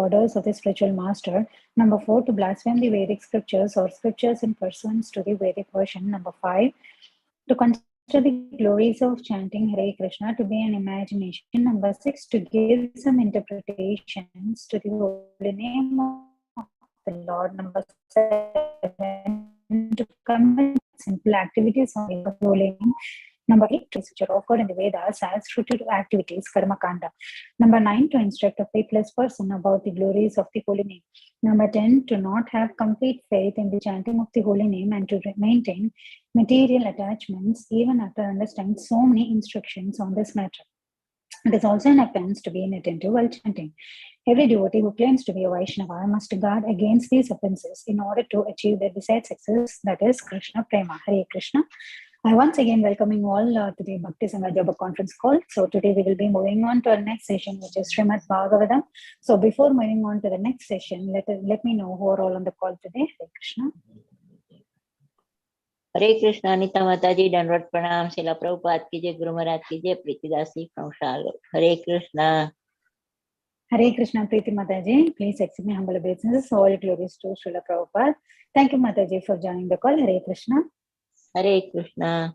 orders of the spiritual master. Number 4, to blaspheme the Vedic scriptures or scriptures in pursuance to the Vedic version. Number 5, to consider the glories of chanting Hare Krishna to be an imagination. Number 6, to give some interpretations to the holy name of the Lord. Number 7, to commit simple activities on the holy name. Number 8, which are offered in the Vedas as fruitive activities, Karma Kanda. Number 9, to instruct a faithless person about the glories of the holy name. Number 10, to not have complete faith in the chanting of the holy name and to maintain material attachments even after understanding so many instructions on this matter. It is also an offense to be inattentive while chanting. Every devotee who claims to be a Vaishnava must guard against these offenses in order to achieve their desired success, that is Krishna Prema. Hare Krishna. I once again welcoming all to the Bhakti Sangha Japa conference call. So today we will be moving on to our next session, which is Srimad Bhagavatam. So before moving on to the next session, let me know who are all on the call today. Hare Krishna. Hare Krishna, Anita Mataji, Dandavat Pranam, Srila Prabhupada ki jai, Guru Maharaj ki jai, Preeti Dasi from Charlotte. Hare Krishna. Hare Krishna, Preeti Mataji. Please accept my humble obeisances. All glories to Srila Prabhupada. Thank you, Mataji, for joining the call. Hare Krishna. Hare Krishna.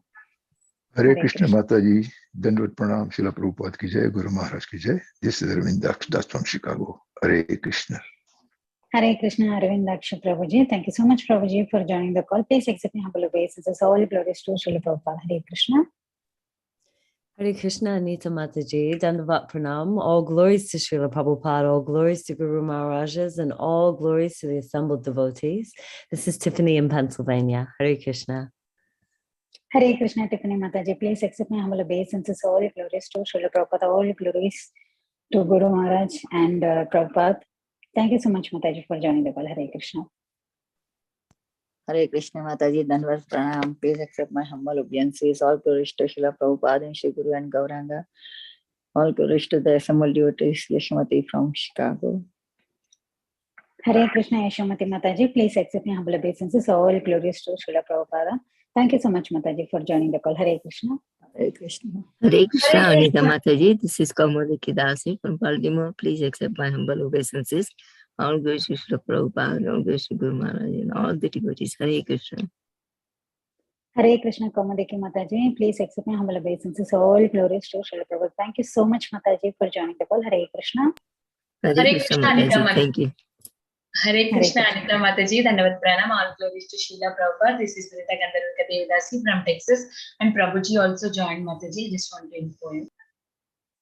Hare Krishna, Mataji. Dandavat Pranam, Srila Prabhupada ki jai, Guru Maharaj ki jai. This is Arvind Das from Chicago. Hare Krishna. Hare Krishna, Arvind Daksha Prabhuji. Thank you so much, Prabhuji, for joining the call. Please accept my humble obeisances. All glories to Srila Prabhupada. Hare Krishna. Hare Krishna, Anita Mataji, Dandavat Pranam. All glories to Srila Prabhupada, all glories to Guru Maharajas, and all glories to the assembled devotees. This is Tiffany in Pennsylvania. Hare Krishna. Hare Krishna, Tiffany Mataji. Please accept my humble obeisances. All glories to Srila Prabhupada, all glories to Guru Maharaj and Prabhupada. Thank you so much, Mataji, for joining the call. Hare Krishna. Hare Krishna, Mataji, Dandavat Pranam. Please accept my humble obeisances. All glories to Srila Prabhupada and Shri Guru and Gauranga. All glories to the assembled devotees, Yashamati from Chicago. Hare Krishna, Yashamati Mataji. Please accept my humble obeisances. All glories to Srila Prabhupada. Thank you so much, Mataji, for joining the call. Hare Krishna. Hare Krishna. Hare Krishna, Anita Mataji. This is Kaumudi Dasi from Baltimore. Please accept my humble obeisances. All glories to Srila Prabhupada, all glories to Guru Maharaj, and all the devotees. Hare Krishna. Hare Krishna, Kaumudiki Mataji. Please accept my humble obeisances. All glories to Srila Prabhupada. Thank you so much, Mataji, for joining the call. Hare Krishna. Hare Krishna, Mataji. Thank you. Hare Krishna, Anita Mataji, Dandavat Pranam, all glories to Srila Prabhupada. This is Vrita Gandharva Devidasi from Texas, and Prabhuji also joined Mataji. Just want to inform.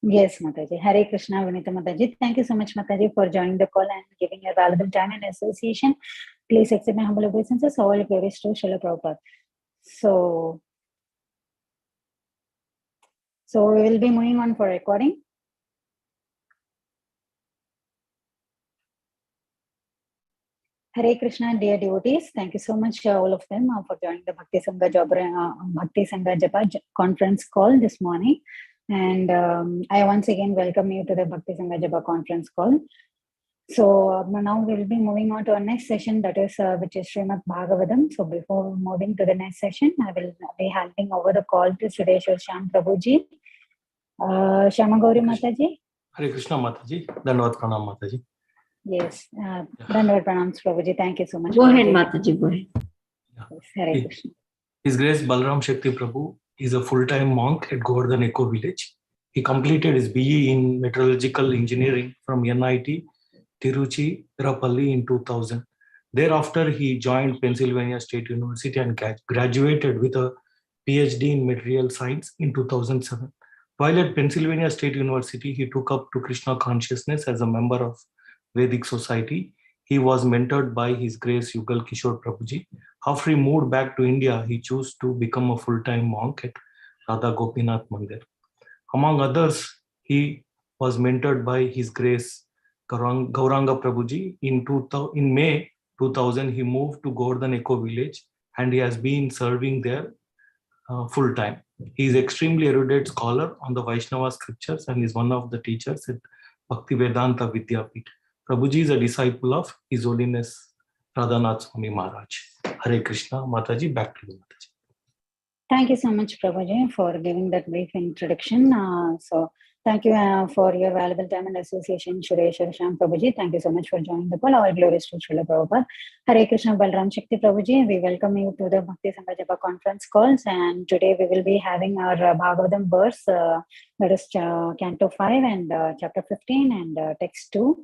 Yes, Mataji. Hare Krishna, Vinita Mataji. Thank you so much, Mataji, for joining the call and giving your valuable time and association. Please accept my humble obeisances. All glories to Srila Prabhupada. So we will be moving on for recording. Hare Krishna, dear devotees. Thank you so much, all of them, for joining the Bhakti Sangha Japa conference call this morning. And I once again welcome you to the Bhakti Sangha Japa conference call. So now we will be moving on to our next session, that is which is Srimad Bhagavatam. So before moving to the next session, I will be handing over the call to Sudeshwar Shyam Prabhuji. Shyama Gauri Mataji. Hare Krishna Mataji. Dandavat Pranam Mataji. Yes, Dandavat Pranam Prabhuji. Thank you so much. Go ahead, Mataji. Go ahead. Yes, Hare Krishna. His Grace Balaram Shakti Prabhu is a full-time monk at Govardhan Eco Village. He completed his BE in Metallurgical Engineering from NIT Tiruchirappalli in 2000. Thereafter, he joined Pennsylvania State University and graduated with a PhD in Material Science in 2007. While at Pennsylvania State University, he took up to Krishna consciousness as a member of Vedic Society. He was mentored by His Grace Yugal Kishore Prabhuji. After he moved back to India, he chose to become a full-time monk at Radha Gopinath Mandir. Among others, he was mentored by His Grace Gauranga Prabhuji. In May 2000, he moved to Govardhan Eco Village and he has been serving there full-time. He is extremely erudite scholar on the Vaishnava scriptures and is one of the teachers at Bhaktivedanta Vidyapith. Prabhuji is a disciple of His Holiness Radhanath Swami Maharaj. Hare Krishna. Mataji, back to you, Mataji. Thank you so much, Prabhuji, for giving that brief introduction. So Thank you for your valuable time and association, Suresh Sham Prabhuji. Thank you so much for joining the call. All glories to Srila Prabhupada. Hare Krishna Balaram Shakti Prabhuji. We welcome you to the Bhakti Sangha Japa conference calls. And today we will be having our Bhagavatam verse, that is Canto 5 and Chapter 15 and Text 2.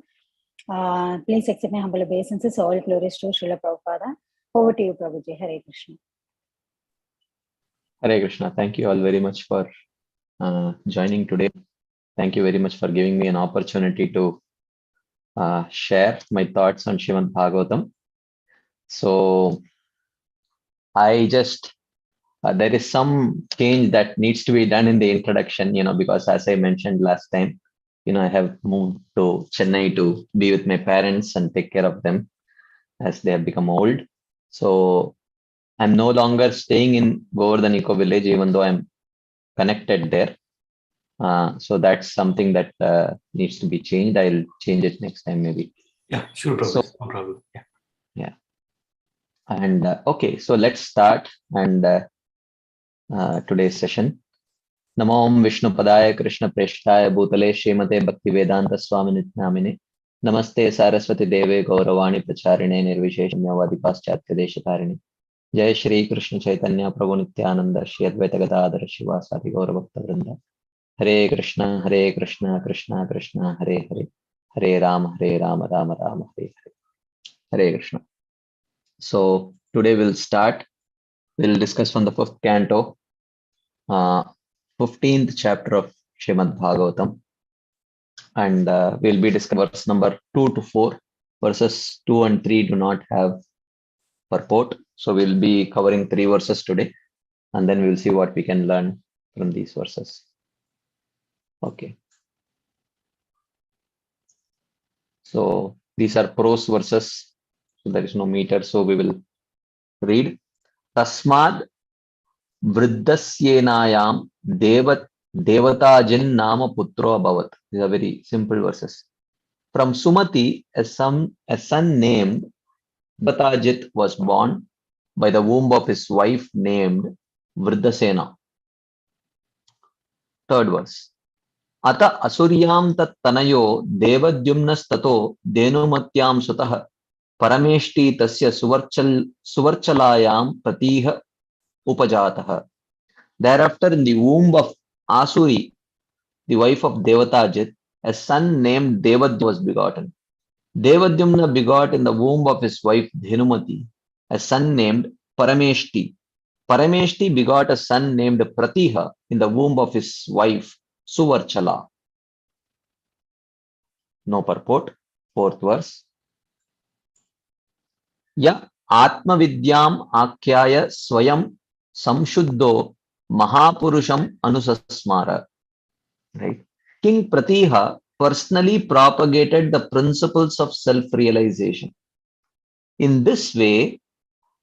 Please accept my humble obeisances. All glories to Srila Prabhupada. Over to you, Prabhuji. Hare Krishna. Hare Krishna. Thank you all very much for joining today. Thank you very much for giving me an opportunity to share my thoughts on Srimad Bhagavatam. So I just, there is some change that needs to be done in the introduction, because as I mentioned last time, I have moved to Chennai to be with my parents and take care of them as they have become old. So I'm no longer staying in Govardhan Eco Village, even though I'm connected there. So that's something that needs to be changed. I'll change it next time, maybe. Yeah, sure, Prabhu. So, no problem. Yeah. And okay, so let's start and today's session. Namo Vishnu Padaya Krishna Preshtaya Bhutale Srimate Bhakti Vedanta Swami Nitnamine Namaste Saraswati Deve Gauravani Pracharine Nirvisheshanyavadi Paschatya Deshatarine Jai Shri Krishna Chaitanya Prabhu Nityananda Shri Advaita Gadadhara Shivasati Gauravakta Vrinda Hare Krishna, Krishna Krishna, Hare Hare, Hare Rama, Rama Rama, Hare Hare. Hare Krishna. So today we'll discuss from the 5th canto, 15th chapter of Srimad Bhagavatam. And we'll be discussing verse number 2 to 4. Verses 2 and 3 do not have purport. So we'll be covering 3 verses today. And then we'll see what we can learn from these verses. Okay. So these are prose verses. So there is no meter. So we will read. Tasmad Vriddasyenayam Devatajin Nama Putro Abhavat. These are very simple verses. From Sumati, a son named Devatajit was born by the womb of his wife named Vriddasena. 3rd verse. Ata Asuryam tat tanayo Devadyumnastato Denumatyam Sutah Parameshti Tasya Suvarchalayam Pratiha Upajatah. Thereafter, in the womb of Asuri, the wife of Devatajit, a son named Devadyumna was begotten. Devadyumna begot in the womb of his wife Dhenumati a son named Parameshti. Parameshti begot a son named Pratiha in the womb of his wife Suvarchala. No purport. 4th verse. Ya Atma Vidyam Akyaya Swayam Samshuddho Mahapurusham Anusasmara. Right. King Pratiha personally propagated the principles of self-realization. In this way,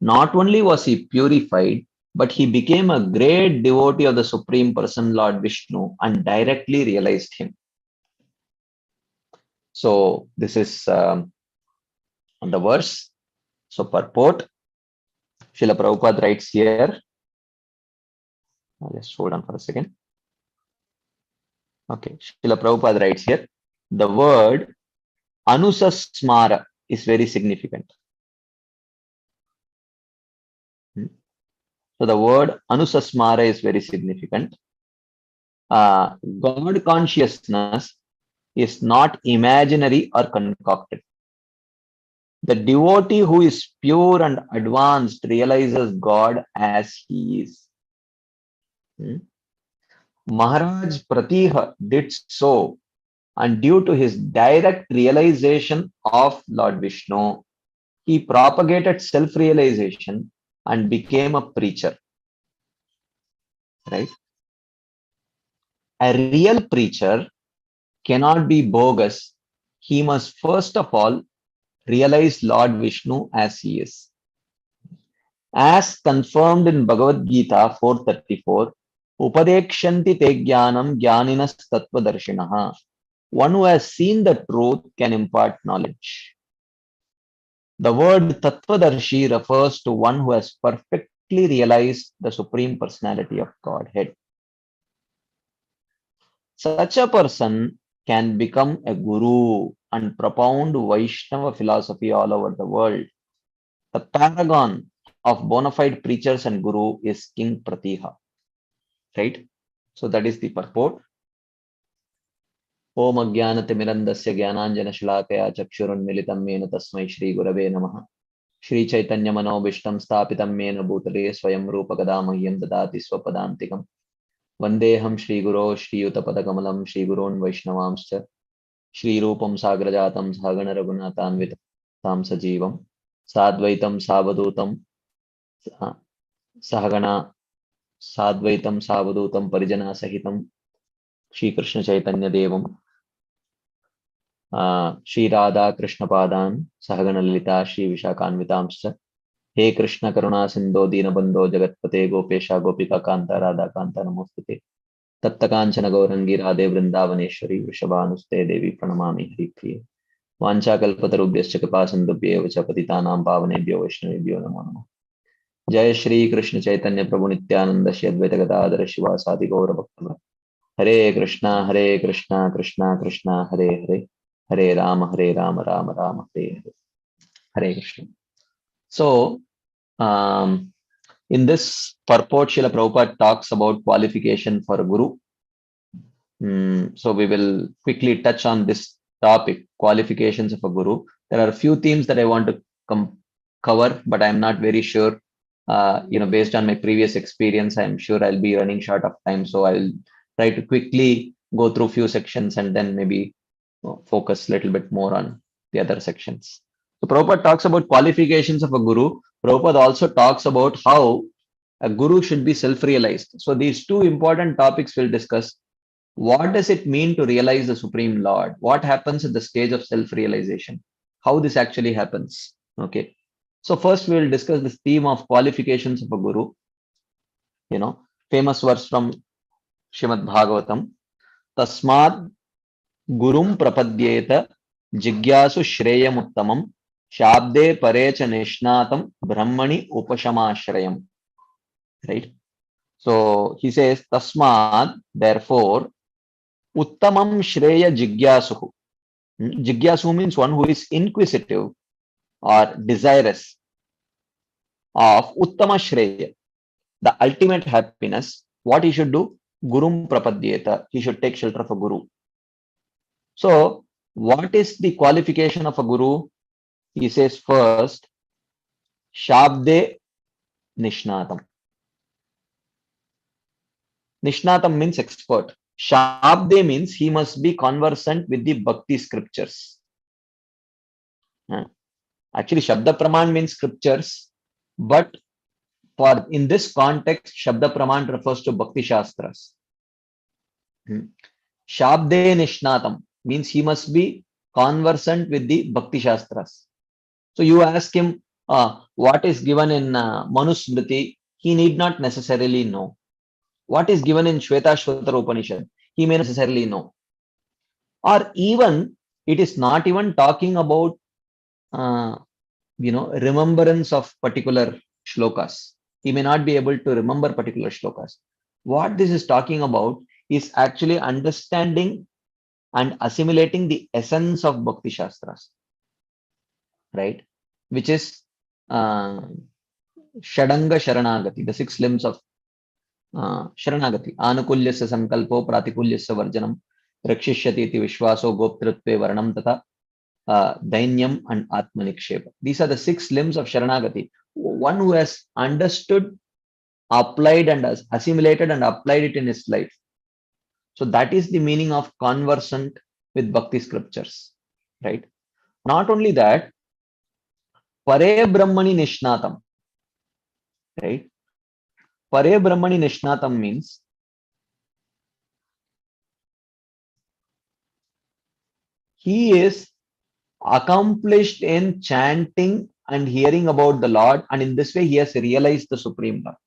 not only was he purified, but he became a great devotee of the Supreme Person, Lord Vishnu, and directly realized him. So this is on the verse. So purport, Srila Prabhupada writes here. Just hold on for a second. Okay, Srila Prabhupada writes here. The word Anusasmara is very significant. So the word Anusasmara is very significant. God consciousness is not imaginary or concocted. The devotee who is pure and advanced realizes God as he is. Maharaj Pratiha did so, and due to his direct realization of Lord Vishnu, he propagated self-realization and became a preacher. Right? A real preacher cannot be bogus. He must first of all realize Lord Vishnu as he is. As confirmed in Bhagavad Gita 4:34, Upadekshanti te jnanam jnaninas tattvadarshinaha. One who has seen the truth can impart knowledge. The word tattvadarshi refers to one who has perfectly realized the Supreme Personality of Godhead. Such a person can become a guru and propound Vaishnava philosophy all over the world. The paragon of bona fide preachers and guru is King Pratiha. Right? So that is the purport. Om Ajnanatimirandasya Jnananjana Shalakaya Chakshurunmilitam Mena Tasmai Shri Gurave Namaha. Shri Chaitanya Manobishtam Stapitam Mena Bhutale Swayam Rupa Kadamahyam Dadati Swapadantikam. Vandeham Shri Guru Shri Utapadakamalam Shri Gurun Vaishnavamscha Shri Rupam Sagrajatam Sagana Raghunathanvit Tam Sajivam Sadvaitam Savadutam Sahagana Sadvaitam Savadutam Parijana Sahitam Shri Krishna Chaitanya Devam Shri Radha Krishna Padan Sahagana Lilita Shri Vishakhanvitamscha He Krishna Karuna Sindho Dinabandho Jagatpate Gopesha Gopika Kanta Radha Kanta Namostute Tattakanchana Gaurangi Radhe Vrindavaneshwari Vrishabhanuste Devi Pranamami Hari Priye Vancha Kalpatarubhyascha Kripasindubhye Vacha Patitanam Pavanebhyo Vaishnavebhyo Namo Namo Jai Shri Krishna Chaitanya Prabhu Nityananda Shri Advaita Gadadhara Shivasadi Gaura Bhaktava Hare Krishna Krishna Krishna Hare Hare Hare Rama Rama Rama Hare Hare Hare Krishna. So, in this purport, Srila Prabhupada talks about qualification for a guru. So we will quickly touch on this topic, qualifications of a guru. There are a few themes that I want to cover, but I'm not very sure. Based on my previous experience, I'm sure I'll be running short of time. So I'll try to quickly go through few sections and then maybe focus a little bit more on the other sections. So Prabhupada talks about qualifications of a guru. Prabhupada also talks about how a guru should be self-realized. So these two important topics we'll discuss. What does it mean to realize the Supreme Lord? What happens at the stage of self-realization? How this actually happens? Okay. So first we will discuss this theme of qualifications of a guru. Famous verse from Srimad Bhagavatam. Tasmad Gurum Prapadyeta Jigyasu Shreyam Uttamam Shabde Parecha Nishnatam Brahmani Upashamashrayam. Right? So he says, Tasmad, therefore, Uttamam Shreya Jigyasuhu. Jigyasu means one who is inquisitive or desirous of Uttama Shreya, the ultimate happiness. What he should do? Gurum Prapadyeta. He should take shelter of a guru. So, what is the qualification of a guru? He says first, Shabde Nishnatam. Nishnatam means expert. Shabde means he must be conversant with the Bhakti scriptures. Actually, Shabda Praman means scriptures, but in this context, Shabda Praman refers to Bhakti Shastras. Shabde Nishnatam means he must be conversant with the Bhakti Shastras. So you ask him what is given in Manusmriti, he need not necessarily know. What is given in Shvetashvatara Upanishad, he may necessarily know. Or even, it is not even talking about, remembrance of particular shlokas. He may not be able to remember particular shlokas. What this is talking about is actually understanding and assimilating the essence of Bhakti Shastras, right? Which is Shadanga Sharanagati, the 6 limbs of Sharanagati. Anukulyasya Sankalpo Pratikulyasya Varjanam Rakshishyati iti Vishwaso Goptritve Varnam Tata Dainyam and Atmanikshepa. These are the 6 limbs of Sharanagati. One who has understood, applied and assimilated and applied it in his life. So that is the meaning of conversant with Bhakti scriptures, right? Not only that, Pare Brahmani Nishnatam, right? Pare Brahmani Nishnatam means he is accomplished in chanting and hearing about the Lord, and in this way he has realized the Supreme Lord.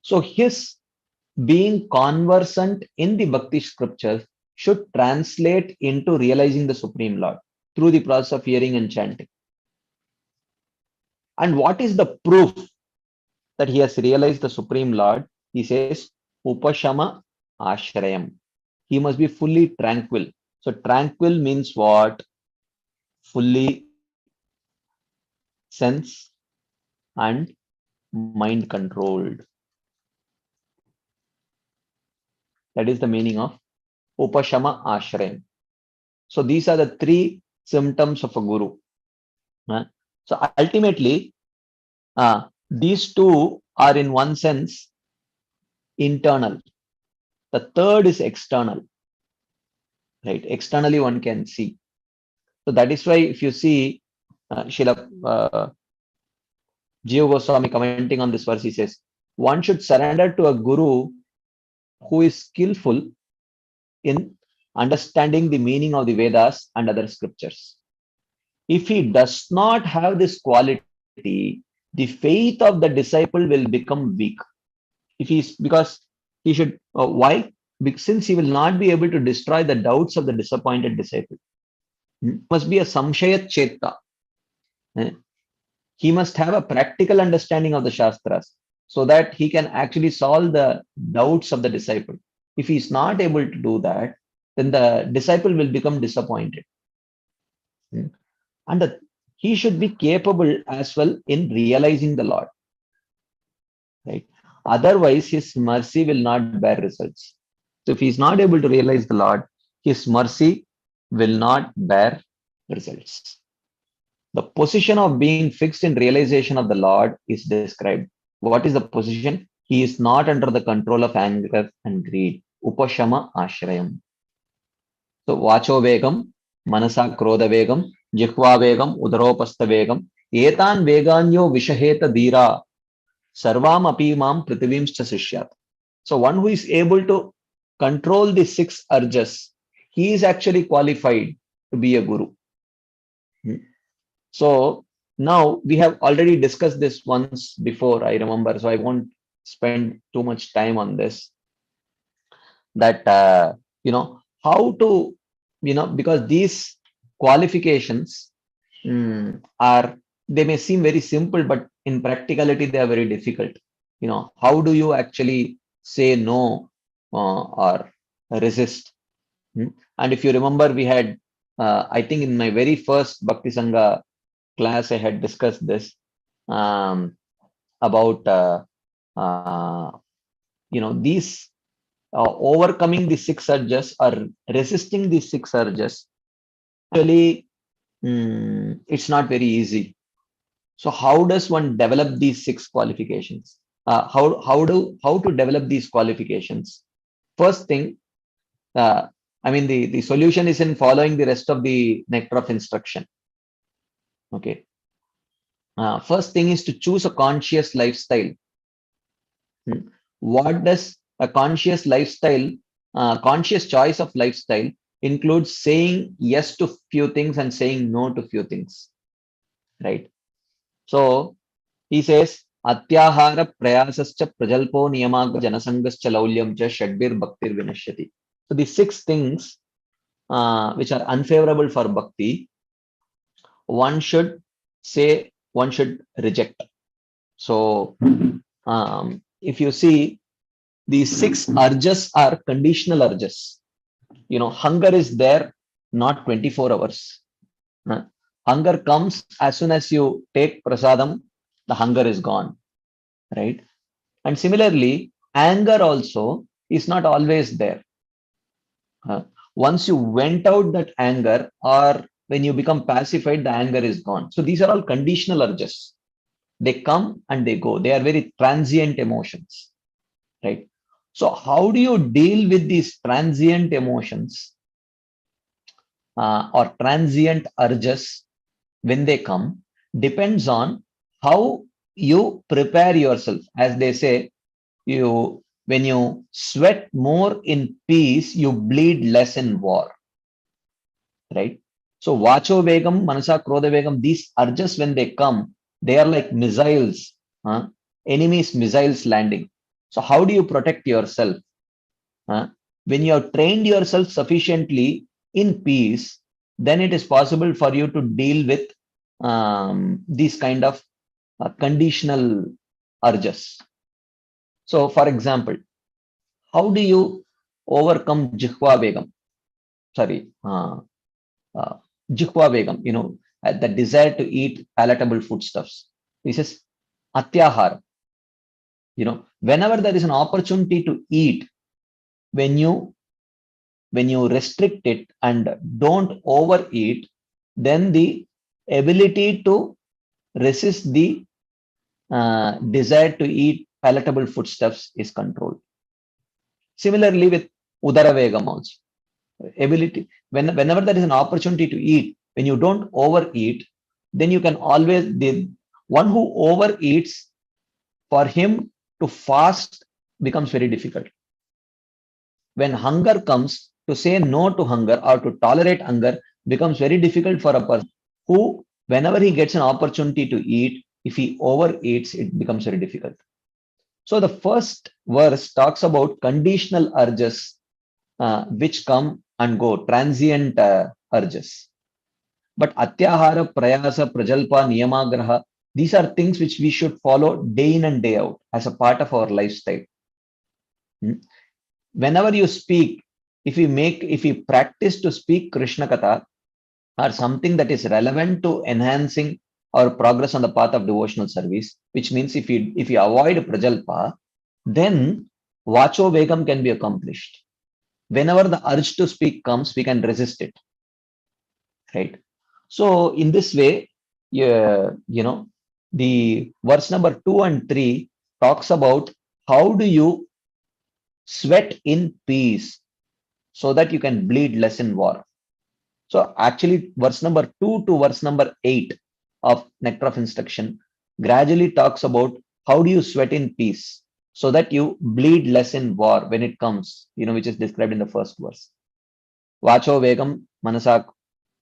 So his being conversant in the Bhakti scriptures should translate into realizing the Supreme Lord through the process of hearing and chanting. And what is the proof that he has realized the Supreme Lord? He says, Upashama Ashrayam. he must be fully tranquil. So tranquil means what? Fully sense and mind controlled. That is the meaning of Upashama Ashrayam. So these are the three symptoms of a guru. So ultimately, these two are in one sense internal. The third is external. Right? Externally one can see. So that is why if you see Srila Jiva Goswami commenting on this verse, he says, one should surrender to a guru who is skillful in understanding the meaning of the Vedas and other scriptures. If he does not have this quality, the faith of the disciple will become weak. If he's because he should why? Because since he will not be able to destroy the doubts of the disappointed disciple, must be a samshayat chetta. He must have a practical understanding of the Shastras so that he can actually solve the doubts of the disciple. If he is not able to do that, then the disciple will become disappointed. And he should be capable as well in realizing the Lord. Right? Otherwise, his mercy will not bear results. So if he is not able to realize the Lord, his mercy will not bear results. The position of being fixed in realization of the Lord is described. What is the position? He is not under the control of anger and greed. Upashama Ashrayam. So Vacho Vegam, Manasa Krodha Vegam, Jihva Vegam, Udaropastha Vegam, Etan Veganyo Vishaheta Dira, Sarvam Apimam Prithivimscha Sishyat. So one who is able to control the 6 urges, he is actually qualified to be a guru. So now we have already discussed this once before, I remember, so I won't spend too much time on this. That, how to, because these qualifications they may seem very simple, but in practicality, they are very difficult. How do you actually say no or resist? And if you remember, we had, I think in my very first Bhakti Sangha class, I had discussed this about these overcoming the 6 urges or resisting the 6 urges. Actually, it's not very easy. So how does one develop these 6 qualifications? How to develop these qualifications? First thing, the solution is in following the rest of the nectar of instruction. Okay. First thing is to choose a conscious lifestyle. What does a conscious lifestyle, conscious choice of lifestyle includes saying yes to few things and saying no to few things, right? So he says, Atyahara prayasascha prajalpo niyamaga janasangascha laulyam cha shadbir bhaktir vinashyati. So the 6 things which are unfavorable for bhakti, one should say, one should reject. So if you see, these 6 urges are conditional urges. Hunger is there, not 24 hours. Hunger comes as soon as you take prasadam, the hunger is gone, right? And similarly, anger also is not always there. Once you went out that anger, or when you become pacified, the anger is gone. So these are all conditional urges. They come and they go. They are very transient emotions, right? So how do you deal with these transient emotions or transient urges when they come? Depends on how you prepare yourself. As they say, when you sweat more in peace, you bleed less in war, right? So Vacho Vegam, Manasa Krodha Vegam, these urges when they come, they are like missiles, enemies' missiles landing. So how do you protect yourself? When you have trained yourself sufficiently in peace, then it is possible for you to deal with these kind of conditional urges. So, for example, how do you overcome Jihva Vegam. Sorry, Jihva Vegam, the desire to eat palatable foodstuffs. This is Atyahara. Whenever there is an opportunity to eat, when you restrict it and don't overeat, then the ability to resist the desire to eat palatable foodstuffs is controlled. Similarly with Udara Vegam also. Ability, whenever there is an opportunity to eat, when you don't overeat, then you can always, the one who overeats, for him to fast becomes very difficult. When hunger comes, to say no to hunger or to tolerate hunger becomes very difficult for a person who, whenever he gets an opportunity to eat, if he overeats, it becomes very difficult. So the first verse talks about conditional urges which come and go, transient urges. But Atyahara, Prayasa, Prajalpa, Niyamagraha, these are things which we should follow day in and day out as a part of our lifestyle. Whenever you speak, if we practice to speak Krishna Katha or something that is relevant to enhancing our progress on the path of devotional service, which means if we avoid Prajalpa, then Vacho Vegam can be accomplished. Whenever the urge to speak comes, we can resist it. Right? So in this way, the verse number 2 and 3 talks about how do you sweat in peace so that you can bleed less in war. So actually verse number 2 to verse number 8 of Nectar of Instruction gradually talks about how do you sweat in peace so that you bleed less in war when it comes, which is described in the first verse. Vacho Vegam, Manasa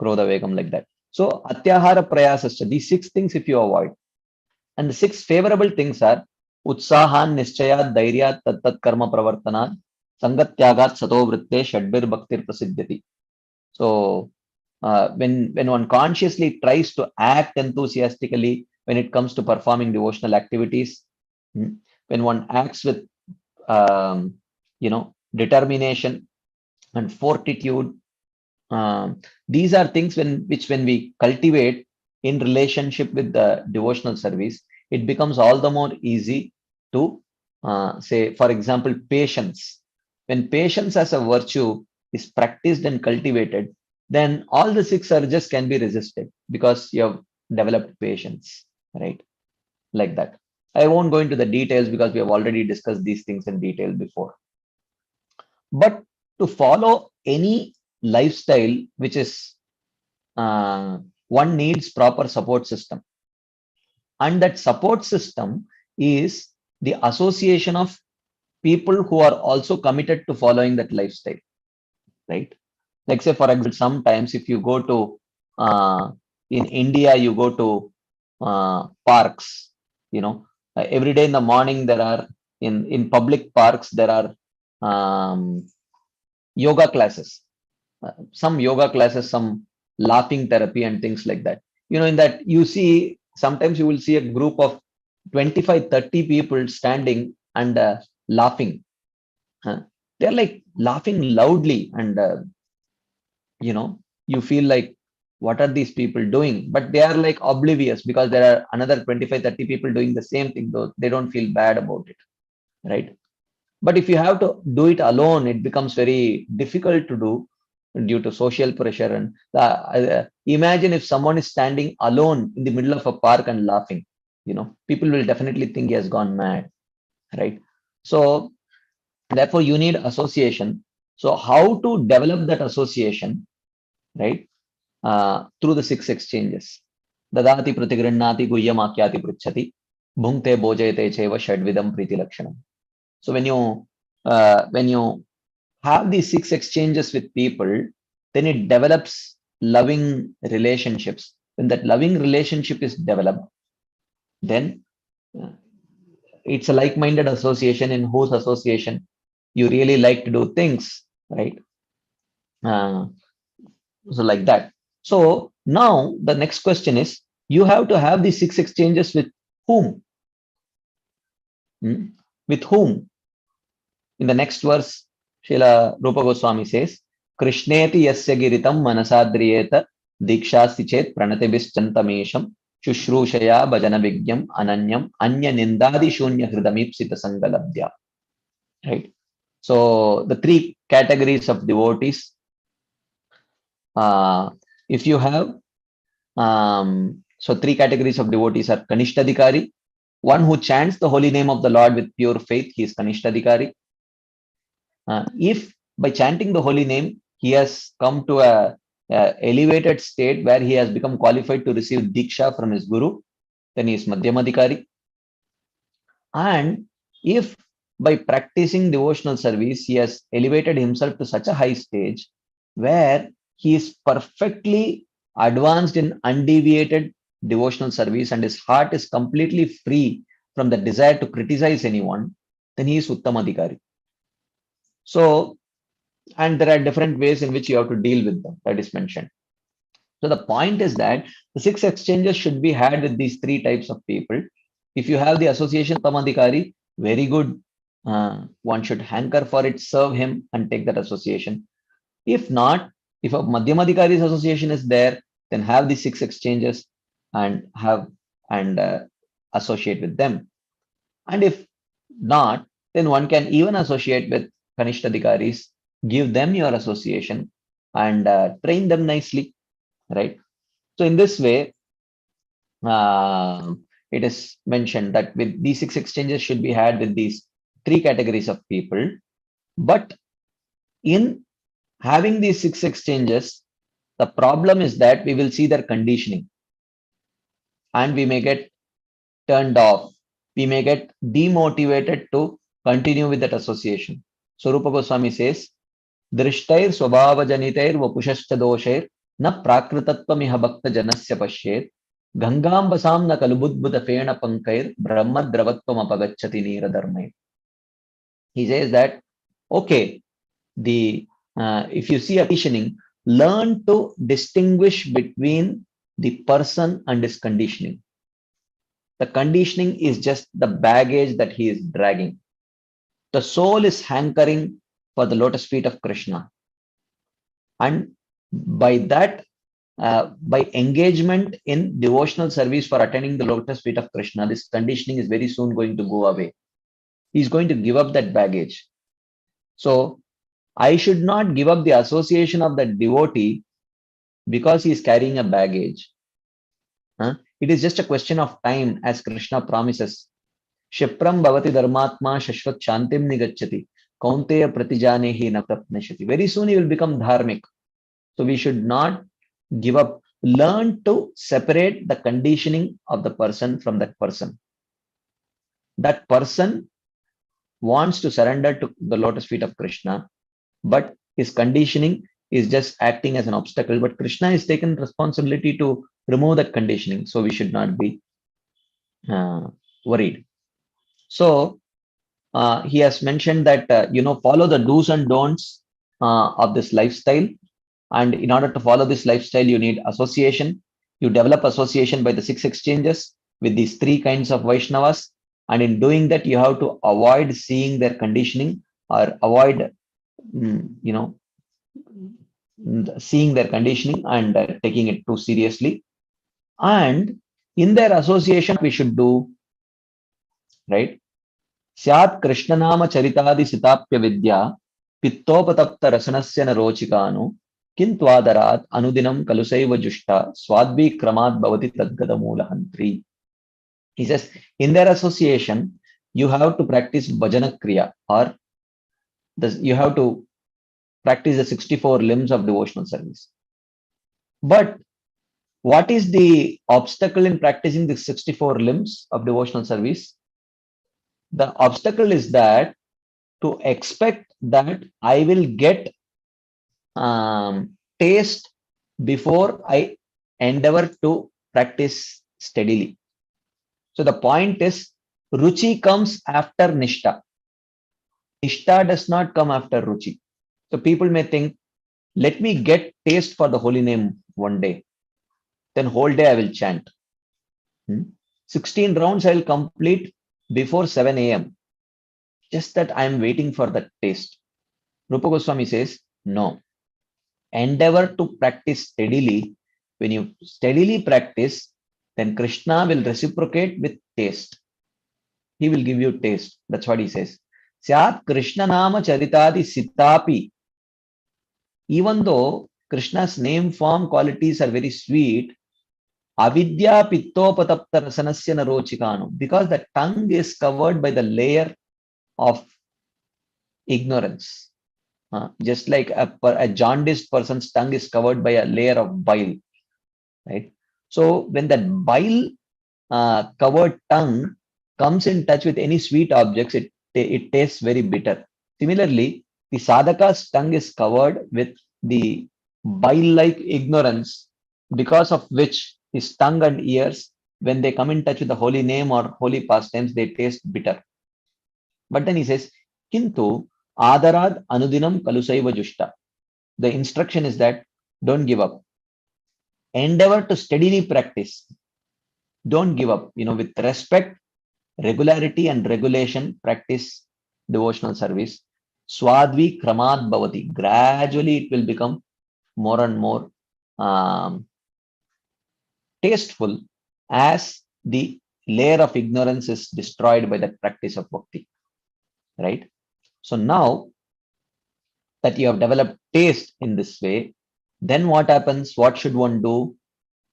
Krodha Vegam, like that. So Atyahara Prayasascha, these 6 things if you avoid. And the 6 favorable things are Utsahan, Nischayat, Dairyat, Tat Karma Pravartanat, Sangatyagat, Sato Vritte, Shadbir Bhaktir Prasiddhati. So when one consciously tries to act enthusiastically when it comes to performing devotional activities, when one acts with determination and fortitude, these are things which when we cultivate in relationship with the devotional service, it becomes all the more easy to say, for example, patience. When patience as a virtue is practiced and cultivated, then all the 6 urges can be resisted because you have developed patience, right? Like that. I won't go into the details because we have already discussed these things in detail before. But to follow any lifestyle which is one needs proper support system, and that support system is the association of people who are also committed to following that lifestyle, right? Like say for example, sometimes if you go to in India, you go to parks, every day in the morning there are in public parks there are yoga classes, some yoga classes, some laughing therapy and things like that. In that you see, sometimes you will see a group of 25-30 people standing and laughing. They're like laughing loudly and you feel like, what are these people doing? But they are like oblivious because there are another 25-30 people doing the same thing, though they don't feel bad about it, right? But if you have to do it alone, it becomes very difficult to do due to social pressure. And imagine if someone is standing alone in the middle of a park and laughing, people will definitely think he has gone mad, right? So therefore you need association. So how to develop that association, right? Through the 6 exchanges. Dadati pratigrinnati guhyamakyati pruchhati bhunkte bojayate cheva shadvidam priti lakshanam. So when you have these 6 exchanges with people, then it develops loving relationships. When that loving relationship is developed, then it's a like-minded association in whose association you really like to do things, right? So like that. So now the next question is, you have to have these 6 exchanges with whom? With whom? In the next verse, Srila Rupa Goswami says, Krishneti yasya giritam manasadriyeta dikshasti chet pranatibhischantamesham Shushrushaya bhajana vigyam ananyam anya nindadi shunya hridamipsita sangalabdya. Right. So the three categories of devotees, if you have, so three categories of devotees are Kanishtadikari, one who chants the holy name of the Lord with pure faith, he is Kanishtadikari. If by chanting the holy name, he has come to a elevated state where he has become qualified to receive Diksha from his Guru, then he is Madhyamadikari. And if by practicing devotional service, he has elevated himself to such a high stage where he is perfectly advanced in undeviated devotional service and his heart is completely free from the desire to criticize anyone, then he is Uttamadikari. So, and there are different ways in which you have to deal with them, that is mentioned. So the point is that the 6 exchanges should be had with these 3 types of people. If you have the association Uttamadikari, very good. One should hanker for it, serve him and take that association. If not, if a Madhyamadikari's association is there, then have the 6 exchanges and have and associate with them. And if not, then one can even associate with Kanishtadikaris, give them your association and train them nicely, right? So in this way, it is mentioned that with these 6 exchanges should be had with these 3 categories of people. But in having these 6 exchanges, the problem is that we will see their conditioning and we may get turned off. We may get demotivated to continue with that association. So Rupa Goswami says, Drishtair Swabhava Janitair Vapushascha Doshair Na Prakritatvam Bhakta Janasya Pashyet Gangam Basam Na Kalubudbuta Fena Pankair Brahma Dravatvam Apagachati Nira Dharmair. He says that, okay, if you see a conditioning, learn to distinguish between the person and his conditioning. The conditioning is just the baggage that he is dragging. The soul is hankering for the lotus feet of Krishna. And by that, by engagement in devotional service for attending the lotus feet of Krishna, this conditioning is very soon going to go away. He's going to give up that baggage. So I should not give up the association of that devotee because he is carrying a baggage. It is just a question of time, as Krishna promises. Shipram bhavati dharmatma shashvat shantim nigacchati kaunteya pratijanehi naprapnashati. Very soon he will become dharmic. So we should not give up. Learn to separate the conditioning of the person from that person. That person wants to surrender to the lotus feet of Krishna, but his conditioning is just acting as an obstacle. But Krishna has taken responsibility to remove that conditioning. So we should not be worried. So he has mentioned that, follow the do's and don'ts of this lifestyle. And in order to follow this lifestyle, you need association. You develop association by the 6 exchanges with these 3 kinds of Vaishnavas. And in doing that, you have to avoid seeing their conditioning or avoid, seeing their conditioning and taking it too seriously. And in their association, we should do, right? Syat Krishnanama Charitadi Sitapya Vidya Pittopatapta Rasanasya Narochikanu Kintvadarat Anudinam Kalusaiva Jushta Swadvi Kramat Bhavati Tadgadamula Hantri. He says, in their association, you have to practice Bhajana Kriya, or you have to practice the 64 limbs of devotional service. But what is the obstacle in practicing the 64 limbs of devotional service? The obstacle is that to expect that I will get taste before I endeavor to practice steadily. So the point is, Ruchi comes after Nishta. Nishta does not come after Ruchi. So people may think, let me get taste for the holy name one day. Then whole day I will chant. 16 rounds I will complete before 7 a.m. Just that I am waiting for that taste. Rupa Goswami says, no. Endeavor to practice steadily. When you steadily practice, then Krishna will reciprocate with taste. He will give you taste. That's what he says. Syat Krishna Nama Charitadi Sitapi. Even though Krishna's name form qualities are very sweet, avidya pittopatapta rasanasya narochikanu, because the tongue is covered by the layer of ignorance. Just like a jaundiced person's tongue is covered by a layer of bile, right? So when that bile covered tongue comes in touch with any sweet objects, it tastes very bitter. Similarly, the sadhaka's tongue is covered with the bile-like ignorance, because of which his tongue and ears, when they come in touch with the holy name or holy pastimes, they taste bitter. But then he says, Kintu adarad anudinam kalusaiva jushta. The instruction is that don't give up. Endeavor to steadily practice. Don't give up. With respect, regularity and regulation, practice devotional service. Swadvi kramad bhavati. Gradually it will become more and more tasteful as the layer of ignorance is destroyed by the practice of bhakti. Right? So now that you have developed taste in this way, then what happens? What should one do?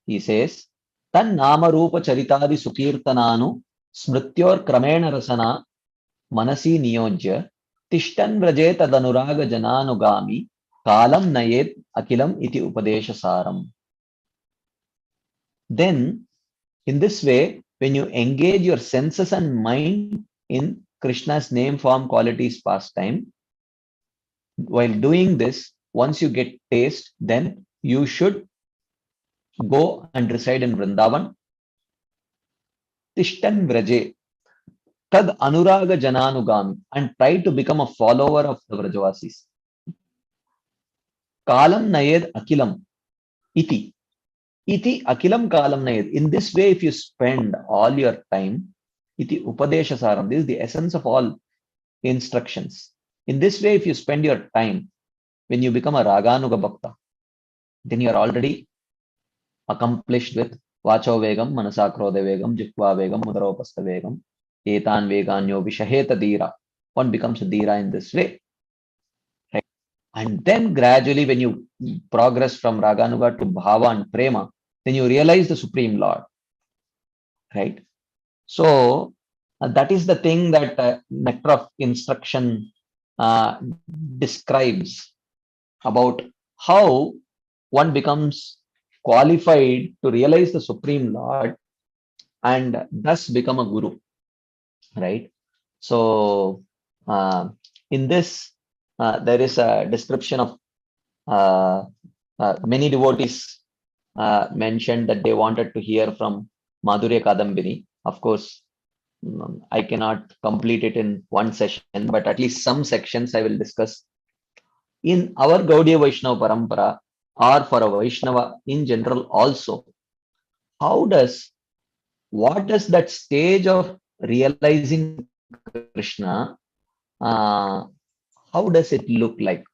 He says, Tan nama rupa charitadi sukirtananu smrityor kramena rasana manasi niyojya tishtan vraje tadanuraga jananugami kalam nayet akilam iti upadesha saram. Then, in this way, when you engage your senses and mind in Krishna's name, form, qualities, pastime, while doing this, once you get taste, then you should go and reside in Vrindavan. Tishtan Vraje, Tad Anuraga Jananugami, and try to become a follower of the Vrajavasis. Kalam Nayed Akilam, Iti. Iti Akilam Kalam Nayed. In this way, if you spend all your time, Iti Upadesha Saram, this is the essence of all instructions. In this way, if you spend your time, when you become a Raganuga Bhakta, then you are already accomplished with Vacho Vegam, Manasakrodhe Vegam, Jikva Vegam, Mudaropasta Vegam, Etan Veganyo Vishaheta Dira. One becomes a Dira in this way. Right? And then gradually, when you progress from Raganuga to Bhava and Prema, then you realize the Supreme Lord. Right? So that is the thing that Nectar of Instruction describes about how one becomes qualified to realize the Supreme Lord and thus become a guru, right? So in this, there is a description of many devotees mentioned that they wanted to hear from Madhurya Kadambini. Of course, I cannot complete it in one session, but at least some sections I will discuss. In our Gaudiya Vaishnava Parampara, or for a Vaishnava in general also, what does that stage of realizing Krishna, how does it look like?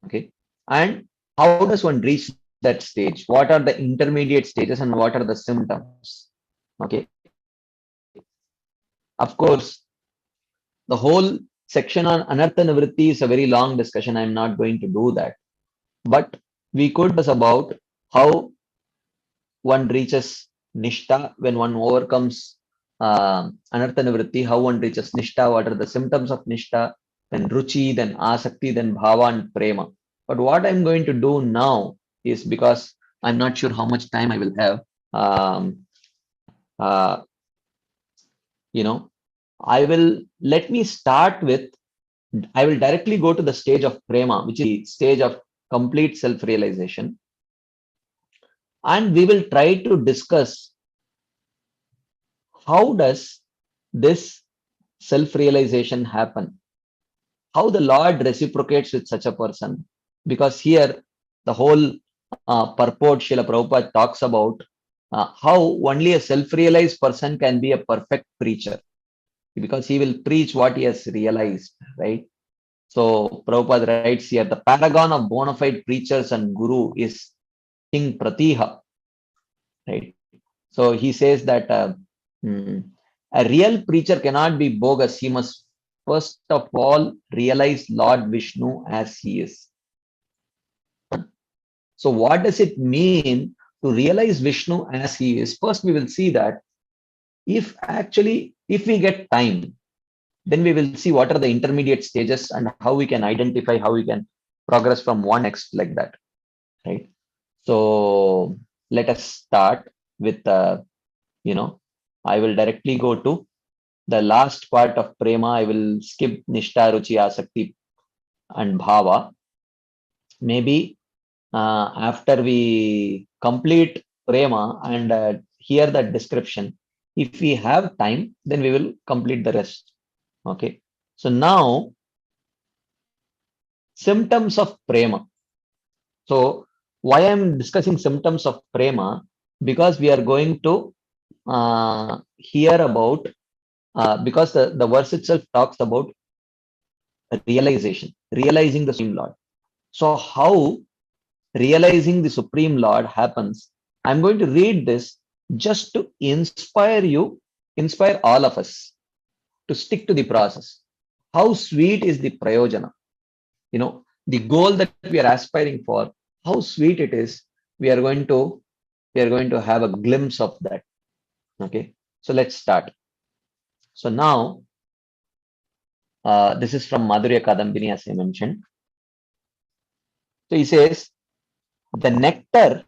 Okay. And how does one reach that stage? What are the intermediate stages and what are the symptoms? Okay. Of course, the whole section on Anartha Nivritti is a very long discussion. I'm not going to do that. But we could discuss about how one reaches Nishta when one overcomes Anartha Nivritti, how one reaches Nishta, what are the symptoms of Nishta, then Ruchi, then Asakti, then Bhava and Prema. But what I'm going to do now is, because I'm not sure how much time I will have, let me start with, I will directly go to the stage of Prema, which is the stage of complete self-realization. And we will try to discuss how does this self-realization happen? How the Lord reciprocates with such a person? Because here the whole purport Srila Prabhupada talks about how only a self-realized person can be a perfect preacher, because he will preach what he has realized, right? So Prabhupada writes here, the paragon of bona fide preachers and guru is King Pratiha, right? So he says that a real preacher cannot be bogus. He must first of all realize Lord Vishnu as he is. So what does it mean to realize Vishnu as he is? First, we will see that if we get time, then we will see what are the intermediate stages and how we can identify, how we can progress from one next like that, right? So let us start with, I will directly go to the last part of prema. I will skip Nishta, Ruchi, Asakti and Bhava. Maybe after we complete prema and hear the description, if we have time, then we will complete the rest. Okay. So now, symptoms of prema. So why I'm discussing symptoms of prema? Because we are going to hear about, because the verse itself talks about realizing the Supreme Lord. So how realizing the Supreme Lord happens? I'm going to read this just to inspire all of us to stick to the process. How sweet is the prayojana? The goal that we are aspiring for, how sweet it is. We are going to have a glimpse of that. Okay, so let's start. So now, this is from Madhurya Kadambini, as I mentioned. So he says, the nectar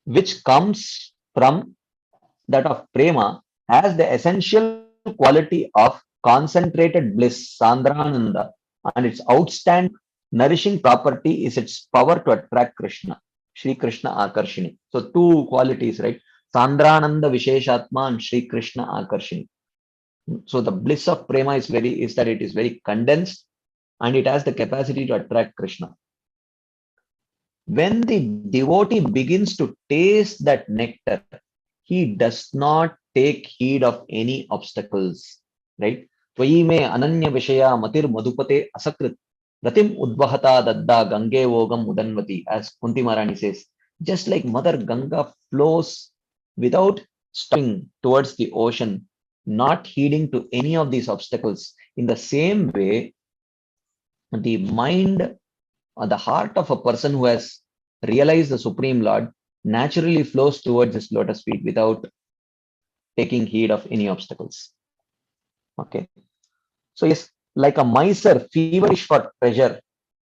which comes from that of prema has the essential quality of concentrated bliss, Sandrananda, and its outstanding nourishing property is its power to attract Krishna, Shri Krishna Akarshini. So two qualities, right? Sandrananda Visheshatma and Shri Krishna Akarshini. So the bliss of prema is that it is very condensed and it has the capacity to attract Krishna. When the devotee begins to taste that nectar, he does not take heed of any obstacles, right? Tvayi me ananya vishaya matir madhupate asakrit ratim udvahata dadda gange vogam udanvati, as Kunti Maharani says. Just like Mother Ganga flows without stopping towards the ocean, not heeding to any of these obstacles, in the same way, the mind or the heart of a person who has realized the Supreme Lord naturally flows towards his lotus feet without taking heed of any obstacles. Okay. So yes, like a miser feverish for treasure,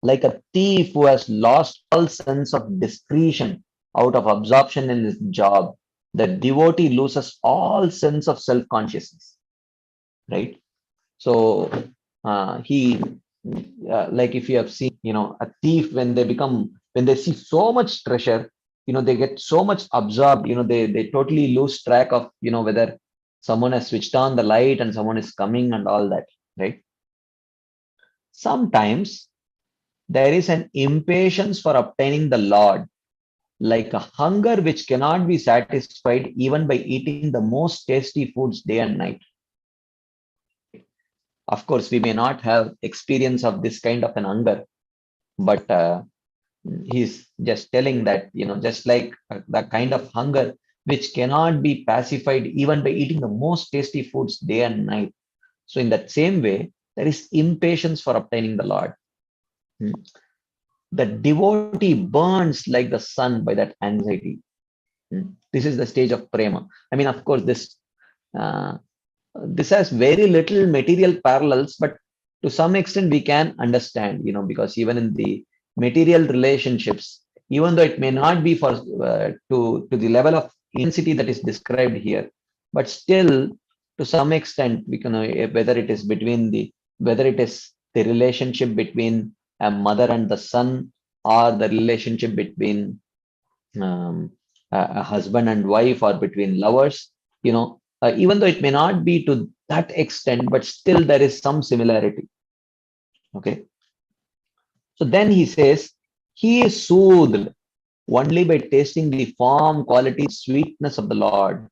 like a thief who has lost all sense of discretion out of absorption in his job, the devotee loses all sense of self-consciousness, right? So like if you have seen, a thief, when they see so much treasure, they get so much absorbed, they totally lose track of, whether someone has switched on the light and someone is coming and all that, right? Sometimes there is an impatience for obtaining the Lord, like a hunger which cannot be satisfied even by eating the most tasty foods day and night. Of course, we may not have experience of this kind of an hunger, but he's just telling that, just like the kind of hunger which cannot be pacified even by eating the most tasty foods day and night. So in that same way, there is impatience for obtaining the Lord. The devotee burns like the sun by that anxiety. This is the stage of prema. I mean, of course, this has very little material parallels, but to some extent we can understand, because even in the material relationships, even though it may not be for to the level of intensity that is described here, but still to some extent we can, whether it is the relationship between a mother and the son, or the relationship between a husband and wife, or between lovers, even though it may not be to that extent, but still there is some similarity. Okay. So then he says, he is soothed only by tasting the form, quality, sweetness of the Lord,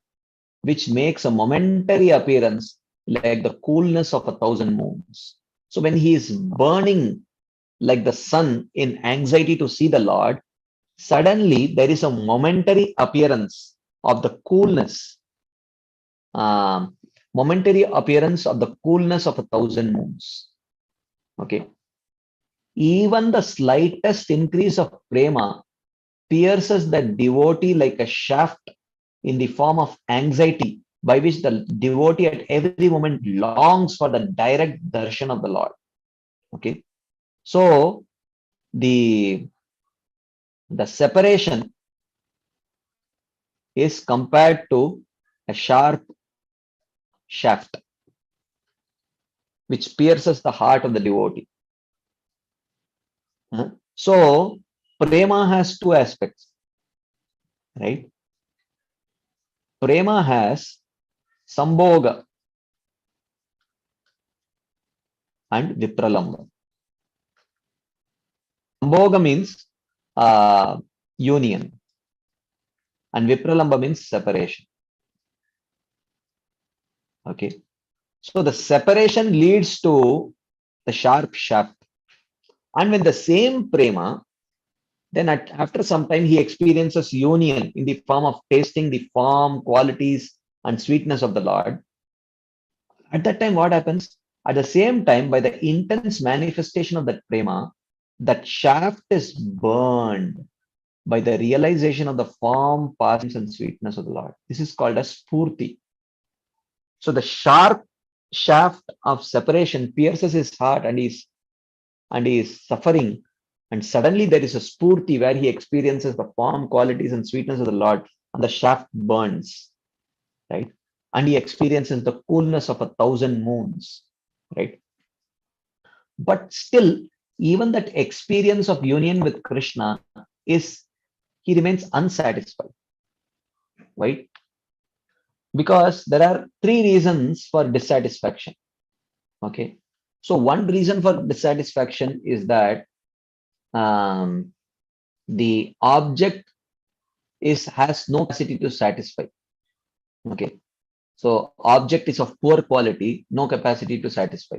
which makes a momentary appearance like the coolness of 1,000 moons. So when he is burning like the sun in anxiety to see the Lord, suddenly there is a momentary appearance of the coolness, momentary appearance of the coolness of 1,000 moons. Okay. Even the slightest increase of prema pierces the devotee like a shaft in the form of anxiety, by which the devotee at every moment longs for the direct darshan of the Lord. Okay. So the separation is compared to a sharp shaft which pierces the heart of the devotee. So prema has two aspects, right? Prema has sambhoga and vipralamba. Sambhoga means union, and vipralamba means separation. Okay. So the separation leads to the sharp shaft. And when the same prema, then after some time he experiences union in the form of tasting the form, qualities, and sweetness of the Lord. At that time, what happens? At the same time, by the intense manifestation of that prema, that shaft is burned by the realization of the form, passions, and sweetness of the Lord. This is called as spurti. So the sharp shaft of separation pierces his heart, and he is suffering. And suddenly there is a spurti where he experiences the form, qualities, and sweetness of the Lord, and the shaft burns, right? And he experiences the coolness of 1,000 moons, right? But still, even that experience of union with Krishna he remains unsatisfied, right? Because there are three reasons for dissatisfaction. Okay. So one reason for dissatisfaction is that the object has no capacity to satisfy. Okay. So object is of poor quality, no capacity to satisfy.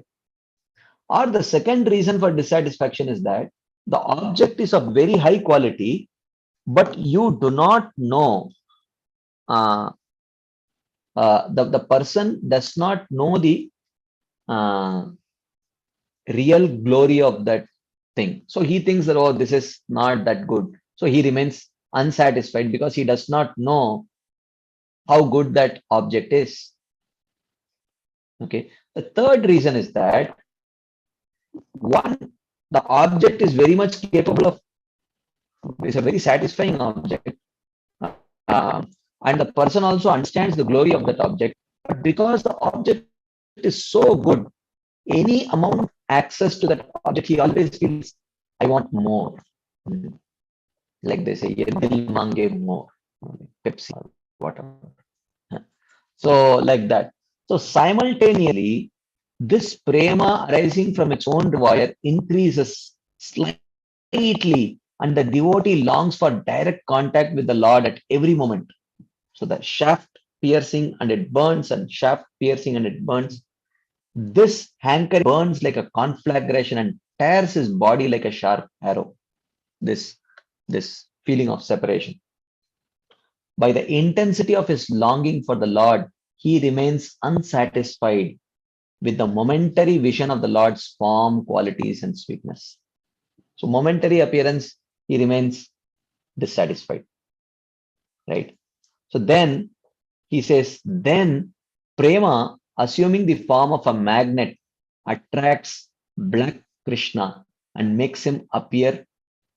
Or the second reason for dissatisfaction is that the object is of very high quality, but you do not know, the person does not know the real glory of that thing. So he thinks that, oh, this is not that good. So he remains unsatisfied because he does not know how good that object is. Okay. The third reason is that the object is very much capable of, it's a very satisfying object. And the person also understands the glory of that object. But because the object is so good, any amount of access to that object, he always feels, I want more. Like they say, ye dil mange more. Pepsi, whatever. So like that. So simultaneously, this prema arising from its own reservoir increases slightly, and the devotee longs for direct contact with the Lord at every moment. So the shaft piercing and it burns, and shaft piercing and it burns. This hankering burns like a conflagration and tears his body like a sharp arrow. This feeling of separation. By the intensity of his longing for the Lord, he remains unsatisfied with the momentary vision of the Lord's form, qualities, and sweetness. So momentary appearance, he remains dissatisfied, right? So then he says, then prema, assuming the form of a magnet, attracts black Krishna and makes him appear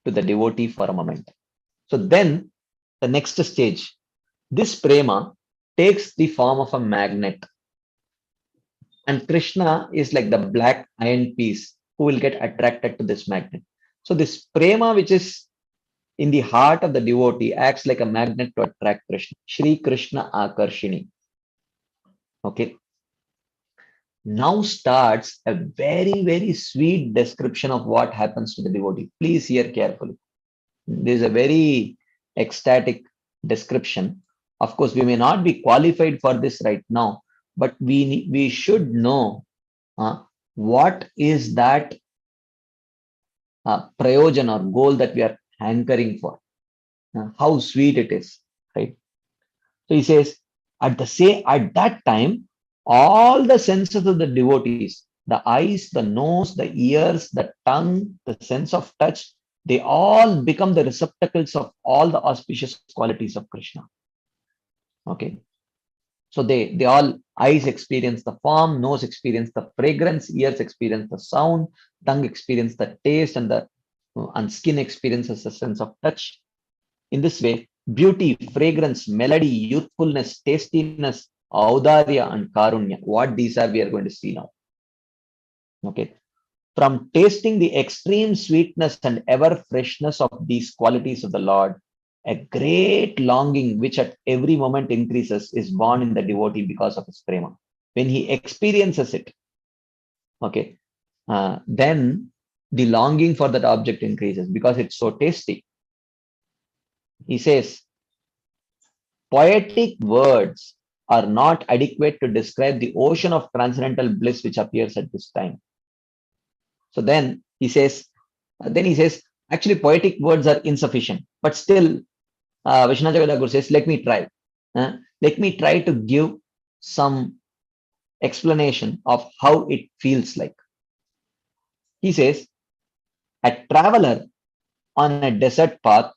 to the devotee for a moment. So then the next stage, this prema takes the form of a magnet, and Krishna is like the black iron piece who will get attracted to this magnet. So this prema, which is in the heart of the devotee, acts like a magnet to attract Krishna. Shri Krishna Akarshini. Okay. Now starts a very, very sweet description of what happens to the devotee. Please hear carefully. This is a very ecstatic description. Of course, we may not be qualified for this right now, but we should know what is that prayojan or goal that we are hankering for? How sweet it is, right? So he says, at that time, all the senses of the devotees, the eyes, the nose, the ears, the tongue, the sense of touch, they all become the receptacles of all the auspicious qualities of Krishna. Okay. So they all, eyes experience the form, nose experience the fragrance, ears experience the sound, tongue experience the taste, and skin experiences the sense of touch. In this way, beauty, fragrance, melody, youthfulness, tastiness, audarya, and karunya, what these are, we are going to see now. Okay. From tasting the extreme sweetness and ever freshness of these qualities of the Lord, a great longing which at every moment increases is born in the devotee because of his prema. When he experiences it, okay, then the longing for that object increases because it's so tasty. He says, poetic words are not adequate to describe the ocean of transcendental bliss which appears at this time. So then he says, actually poetic words are insufficient, but still Vishwanath Chakravarti says, let me try. Let me try to give some explanation of how it feels like. He says, a traveler on a desert path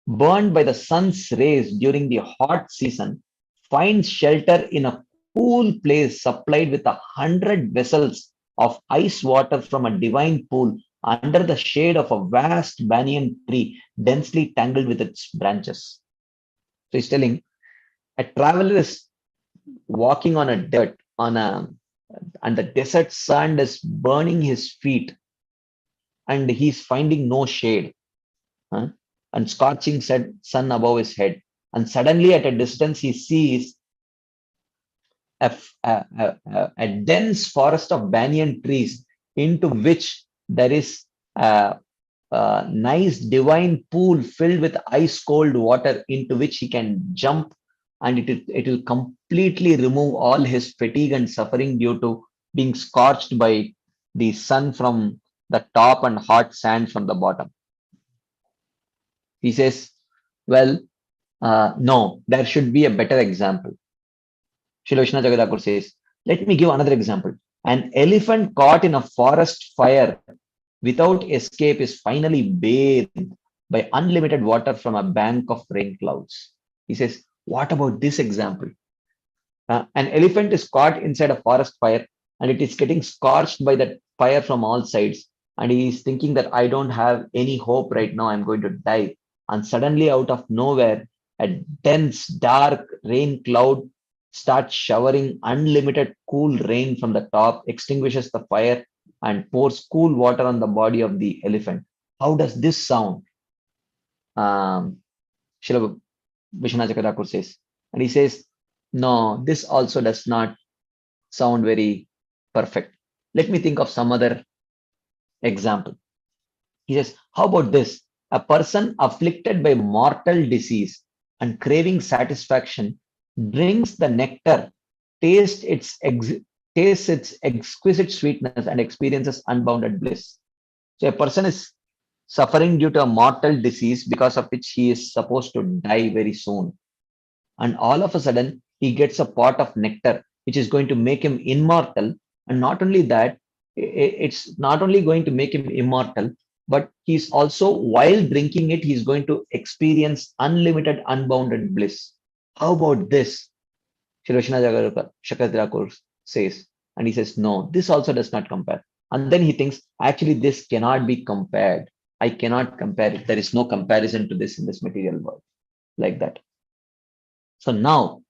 burned by the sun's rays during the hot season finds shelter in a cool place supplied with 100 vessels of ice water from a divine pool under the shade of a vast banyan tree densely tangled with its branches. So he's telling, a traveler is walking on a dirt and the desert sand is burning his feet and he's finding no shade, and scorching sun above his head, and suddenly at a distance he sees a dense forest of banyan trees into which there is a nice divine pool filled with ice cold water into which he can jump, and it will completely remove all his fatigue and suffering due to being scorched by the sun from the top and hot sand from the bottom. He says, well, no, there should be a better example. Srila Vishwanath Chakravarti says, let me give another example. An elephant caught in a forest fire without escape is finally bathed by unlimited water from a bank of rain clouds. He says, what about this example? An elephant is caught inside a forest fire and it is getting scorched by that fire from all sides. And he is thinking that I don't have any hope right now, I'm going to die. And suddenly out of nowhere, a dense, dark rain cloud starts showering unlimited cool rain from the top, extinguishes the fire, and pours cool water on the body of the elephant. How does this sound? Srila Vishwanath Chakravarti says. And he says, no, this also does not sound very perfect. Let me think of some other example. He says, how about this? A person afflicted by mortal disease and craving satisfaction drinks the nectar, tastes its exquisite sweetness, and experiences unbounded bliss. So a person is suffering due to a mortal disease because of which he is supposed to die very soon. And all of a sudden, he gets a pot of nectar, which is going to make him immortal. And not only that, it's not only going to make him immortal, but he's also, while drinking it, he's going to experience unlimited, unbounded bliss. How about this? Srila Chakravarti says, and he says, no, this also does not compare. And then he thinks, actually, this cannot be compared. I cannot compare it. There is no comparison to this in this material world, like that. So now,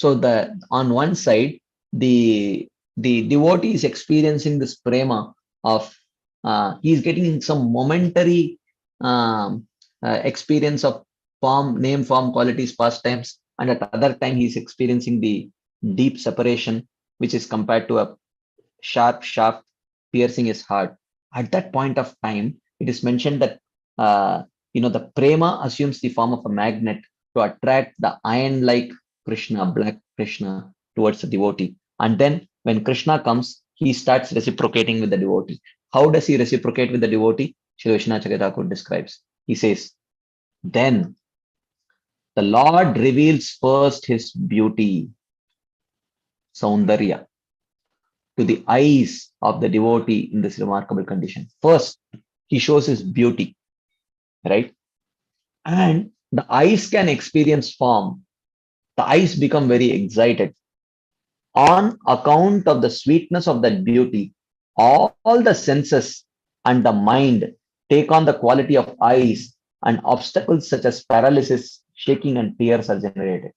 on one side, the devotee is experiencing this prema of he's getting some momentary experience of name, form, qualities, pastimes, and at other time he's experiencing the deep separation, which is compared to a sharp shaft piercing his heart. At that point of time, it is mentioned that the prema assumes the form of a magnet to attract the iron-like Krishna, black Krishna, towards the devotee. And then when Krishna comes, he starts reciprocating with the devotee. How does he reciprocate with the devotee? Shri Vishwanath Thakur describes. He says, then the Lord reveals first his beauty, Saundarya, to the eyes of the devotee in this remarkable condition. First, he shows his beauty, right? And the eyes can experience form. The eyes become very excited. On account of the sweetness of that beauty, all the senses and the mind take on the quality of eyes, and obstacles such as paralysis, shaking, and tears are generated.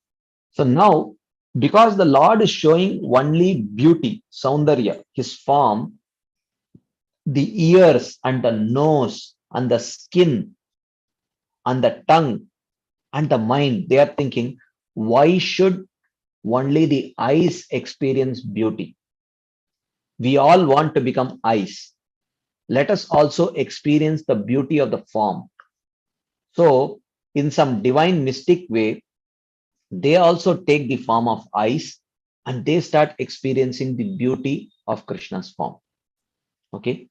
So now, because the Lord is showing only beauty, Saundarya, his form, the ears and the nose and the skin and the tongue and the mind, they are thinking, why should only the eyes experience beauty? We all want to become eyes. Let us also experience the beauty of the form. So, in some divine mystic way, they also take the form of eyes and they start experiencing the beauty of Krishna's form. Okay.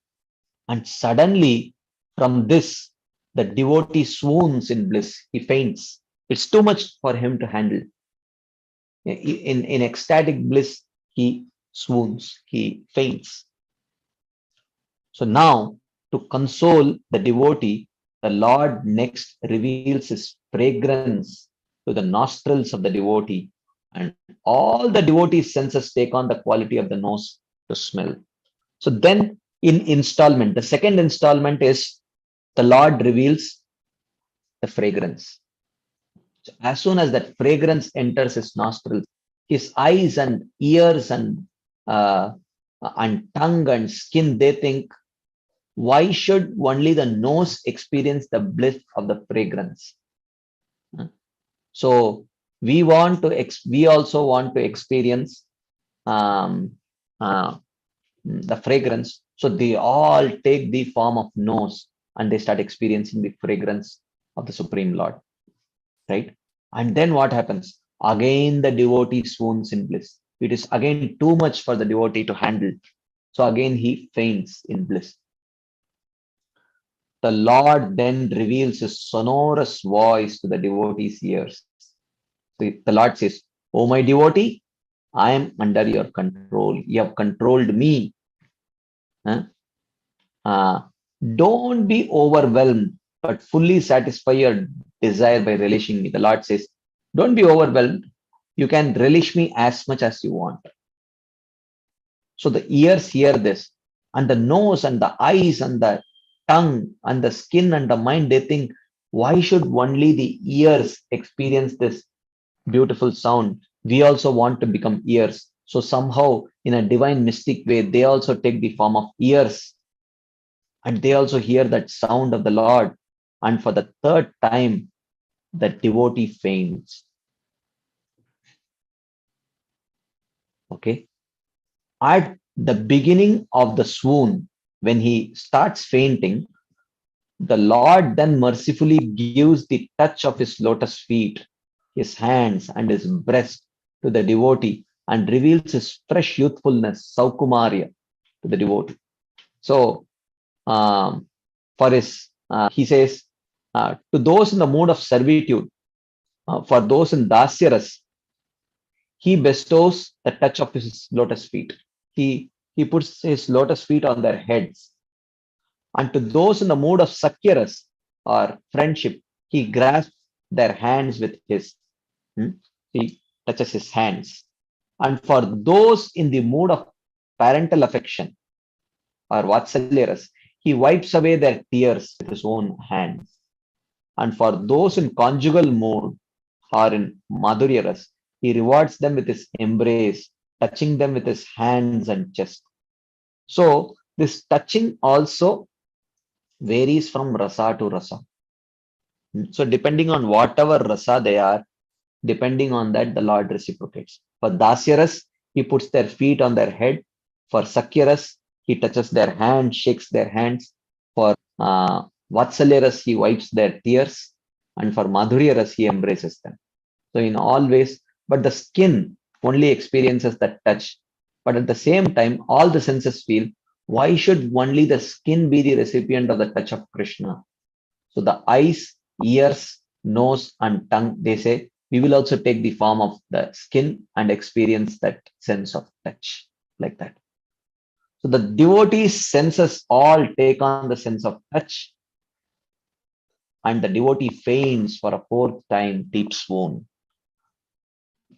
And suddenly, from this, the devotee swoons in bliss. He faints. It's too much for him to handle. In ecstatic bliss, he swoons, he faints. So now, to console the devotee, the Lord next reveals his fragrance to the nostrils of the devotee, and all the devotee's senses take on the quality of the nose to smell. So then, in installment, the second installment is the Lord reveals the fragrance. So as soon as that fragrance enters his nostrils, his eyes and ears and tongue and skin, they think, why should only the nose experience the bliss of the fragrance? So we also want to experience the fragrance. So they all take the form of nose and they start experiencing the fragrance of the Supreme Lord, right? And then what happens? Again, the devotee swoons in bliss. It is again too much for the devotee to handle. So again, he faints in bliss. The Lord then reveals his sonorous voice to the devotee's ears. So the Lord says, "O my devotee, I am under your control. You have controlled me. Don't be overwhelmed, but fully satisfy your desire by relishing me." The Lord says, don't be overwhelmed. You can relish me as much as you want. So the ears hear this, and the nose and the eyes and the tongue and the skin and the mind, they think, why should only the ears experience this beautiful sound? We also want to become ears. So somehow, in a divine mystic way, they also take the form of ears. And they also hear that sound of the Lord. And for the third time, the devotee faints. Okay. At the beginning of the swoon, when he starts fainting, the Lord then mercifully gives the touch of his lotus feet, his hands, and his breast to the devotee and reveals his fresh youthfulness, Saukumarya, to the devotee. So, he says, to those in the mood of servitude, for those in Dasyaras, he bestows the touch of his lotus feet. He puts his lotus feet on their heads. And to those in the mood of Sakyaras or friendship, he grasps their hands with his. He touches his hands. And for those in the mood of parental affection or Vatsalyaras, he wipes away their tears with his own hands. And for those in conjugal mood or in Madhuryaras, he rewards them with his embrace, touching them with his hands and chest. So this touching also varies from rasa to rasa. So depending on whatever rasa they are, depending on that, the Lord reciprocates. For Dasyaras, he puts their feet on their head. For Sakyaras, he touches their hands, shakes their hands. For Vatsalyaras, he wipes their tears. And for Madhuryaras, he embraces them. So in all ways, but the skin only experiences that touch. but at the same time, all the senses feel, why should only the skin be the recipient of the touch of Krishna? So the eyes, ears, nose, and tongue, they say, we will also take the form of the skin and experience that sense of touch, like that. So the devotee's senses all take on the sense of touch, and the devotee faints for a fourth time, deep swoon.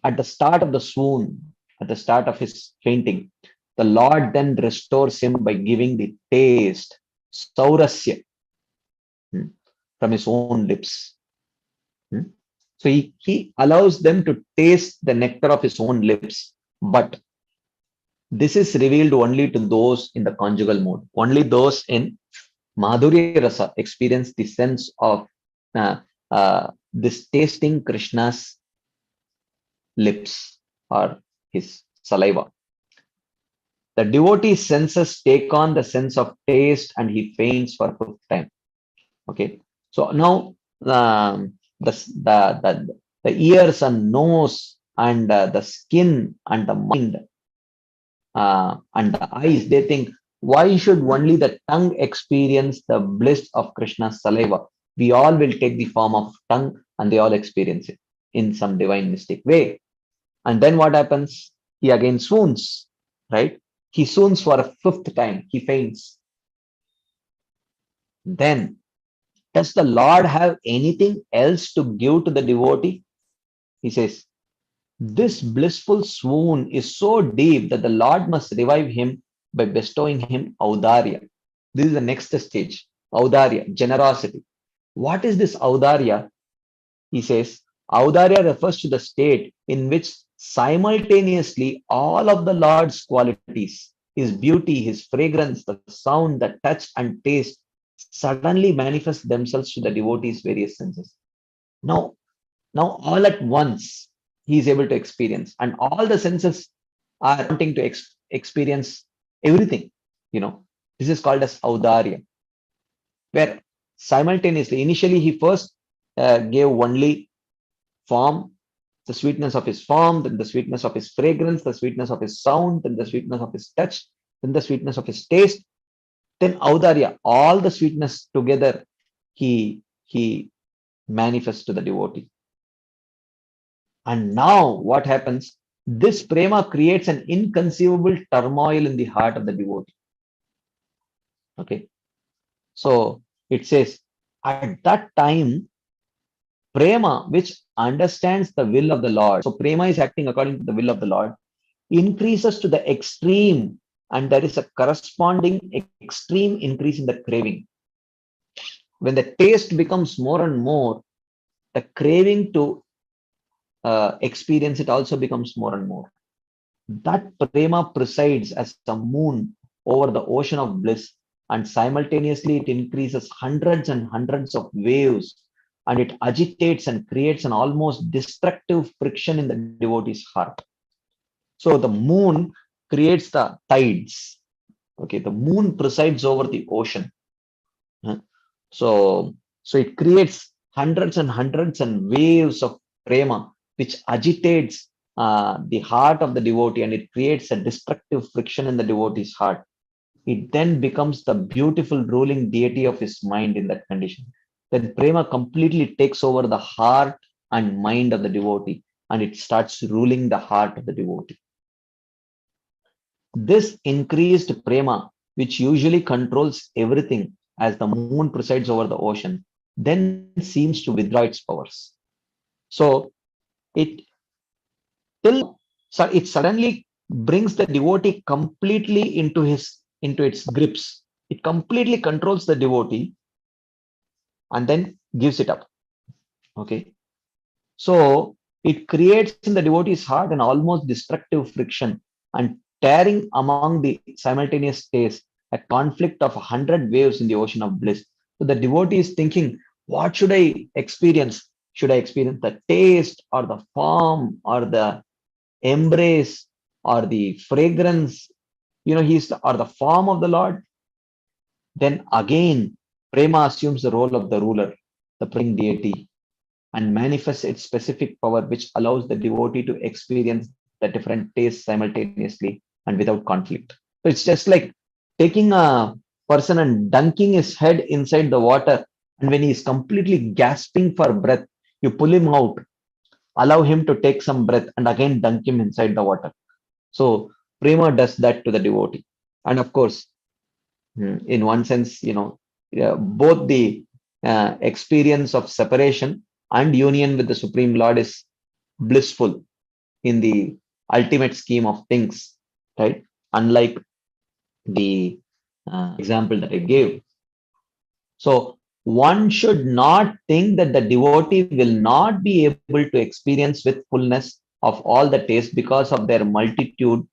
At the start of the swoon, at the start of his fainting, the Lord then restores him by giving the taste, saurasya, from his own lips. So he allows them to taste the nectar of his own lips, but this is revealed only to those in the conjugal mode. Only those in Madhurya Rasa experience the sense of this tasting Krishna's lips or his saliva. The devotee's senses take on the sense of taste and he faints for a fifth time. Okay, so now the ears and nose and the skin and the mind and the eyes, they think, why should only the tongue experience the bliss of Krishna's saliva? We all will take the form of tongue and they all experience it in some divine mystic way. And then what happens? He again swoons, right? He swoons for a fifth time. He faints. Then, does the Lord have anything else to give to the devotee? He says, this blissful swoon is so deep that the Lord must revive him by bestowing him audarya. This is the next stage, audarya, generosity. What is this audarya? He says, audarya refers to the state in which simultaneously all of the Lord's qualities, his beauty, his fragrance, the sound, the touch and taste suddenly manifest themselves to the devotee's various senses. Now all at once, he is able to experience, and all the senses are wanting to experience everything. This is called as audarya, where simultaneously, initially he first gave only form, the sweetness of his form, then the sweetness of his fragrance, the sweetness of his sound, then the sweetness of his touch, then the sweetness of his taste, then audarya, all the sweetness together, he manifests to the devotee. And now what happens? This prema creates an inconceivable turmoil in the heart of the devotee. Okay. So it says, at that time, prema, which understands the will of the Lord, so prema is acting according to the will of the Lord, increases to the extreme, and there is a corresponding extreme increase in the craving. When the taste becomes more and more, the craving to experience it also becomes more and more. That prema presides as a moon over the ocean of bliss, and simultaneously it increases hundreds and hundreds of waves, and it agitates and creates an almost destructive friction in the devotee's heart. So the moon creates the tides. Okay, the moon presides over the ocean. So it creates hundreds and hundreds and waves of prema, which agitates the heart of the devotee, and it creates a destructive friction in the devotee's heart. It then becomes the beautiful ruling deity of his mind in that condition. Then prema completely takes over the heart and mind of the devotee, and it starts ruling the heart of the devotee. This increased prema, which usually controls everything as the moon presides over the ocean, then seems to withdraw its powers. So it suddenly brings the devotee completely into its grips. It completely controls the devotee and then gives it up. Okay. So it creates in the devotee's heart an almost destructive friction, and tearing among the simultaneous states, a conflict of 100 waves in the ocean of bliss. So the devotee is thinking, what should I experience? Should I experience the taste or the form or the embrace or the fragrance, or the form of the Lord? Then again, prema assumes the role of the ruler, the praying deity, and manifests its specific power, which allows the devotee to experience the different tastes simultaneously and without conflict. So it's just like taking a person and dunking his head inside the water, and when he is completely gasping for breath, you pull him out, allow him to take some breath, and again dunk him inside the water. So Prema does that to the devotee. And of course, in one sense, both the experience of separation and union with the Supreme Lord is blissful in the ultimate scheme of things, right? Unlike the example that I gave. So one should not think that the devotee will not be able to experience with fullness of all the taste because of their multitude,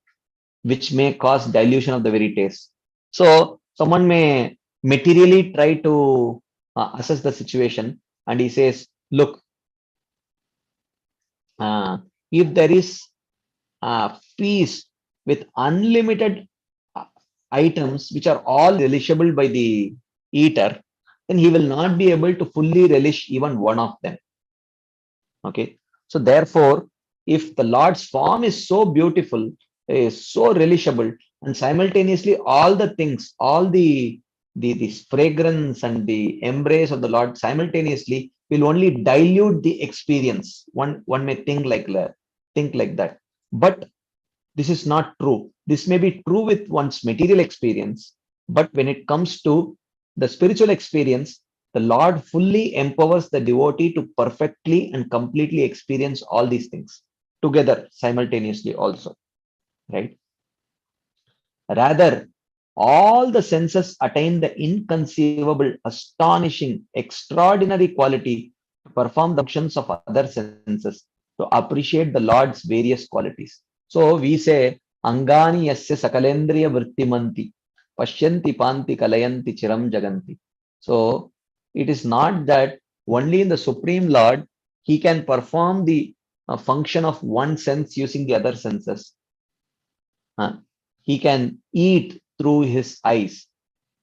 which may cause dilution of the very taste. So someone may materially try to assess the situation, and he says, look, if there is a feast with unlimited items which are all relishable by the eater, then he will not be able to fully relish even one of them. Okay. So therefore, if the Lord's form is so beautiful, is so relishable, and simultaneously all the things, all the fragrance and the embrace of the Lord simultaneously will only dilute the experience. One may think like that. But this is not true. This may be true with one's material experience, but when it comes to the spiritual experience, the Lord fully empowers the devotee to perfectly and completely experience all these things together simultaneously also, right? Rather, all the senses attain the inconceivable, astonishing, extraordinary quality to perform the functions of other senses, to appreciate the Lord's various qualities. So we say, Angani yasya sakalendriya vrittimanti, pashyanti panti kalayanti chiram jaganti. So it is not that only in the Supreme Lord he can perform the function of one sense using the other senses. He can eat through his eyes.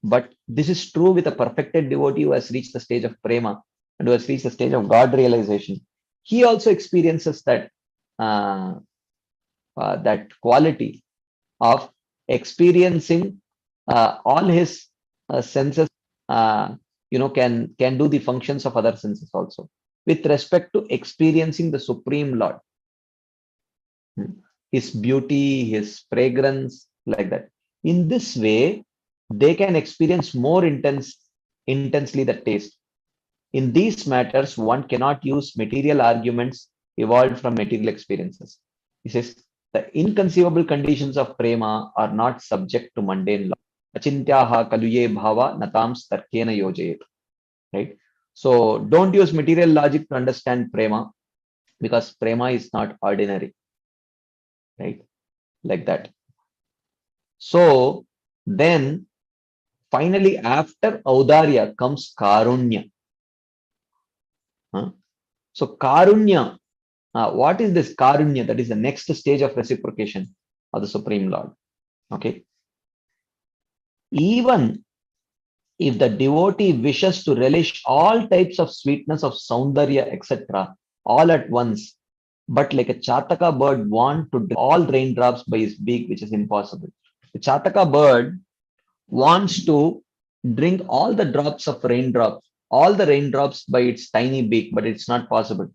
But this is true with a perfected devotee who has reached the stage of prema and who has reached the stage of God realization. He also experiences that that quality of experiencing all his senses. Can do the functions of other senses also with respect to experiencing the Supreme Lord, his beauty, his fragrance, like that. In this way, they can experience more intensely the taste. In these matters, one cannot use material arguments evolved from material experiences. He says, the inconceivable conditions of prema are not subject to mundane law. Achintyaha kaluye bhava natam starkena yojayet. Right? So don't use material logic to understand prema, because prema is not ordinary. Right? Like that. So then finally, after Audarya comes Karunya. So Karunya, what is this Karunya? That is the next stage of reciprocation of the Supreme Lord. Okay. Even if the devotee wishes to relish all types of sweetness of Saundarya, etc., all at once, but like a Chataka bird want to do all raindrops by his beak, which is impossible. The Chataka bird wants to drink all the drops of raindrops, all the raindrops by its tiny beak, but it's not possible,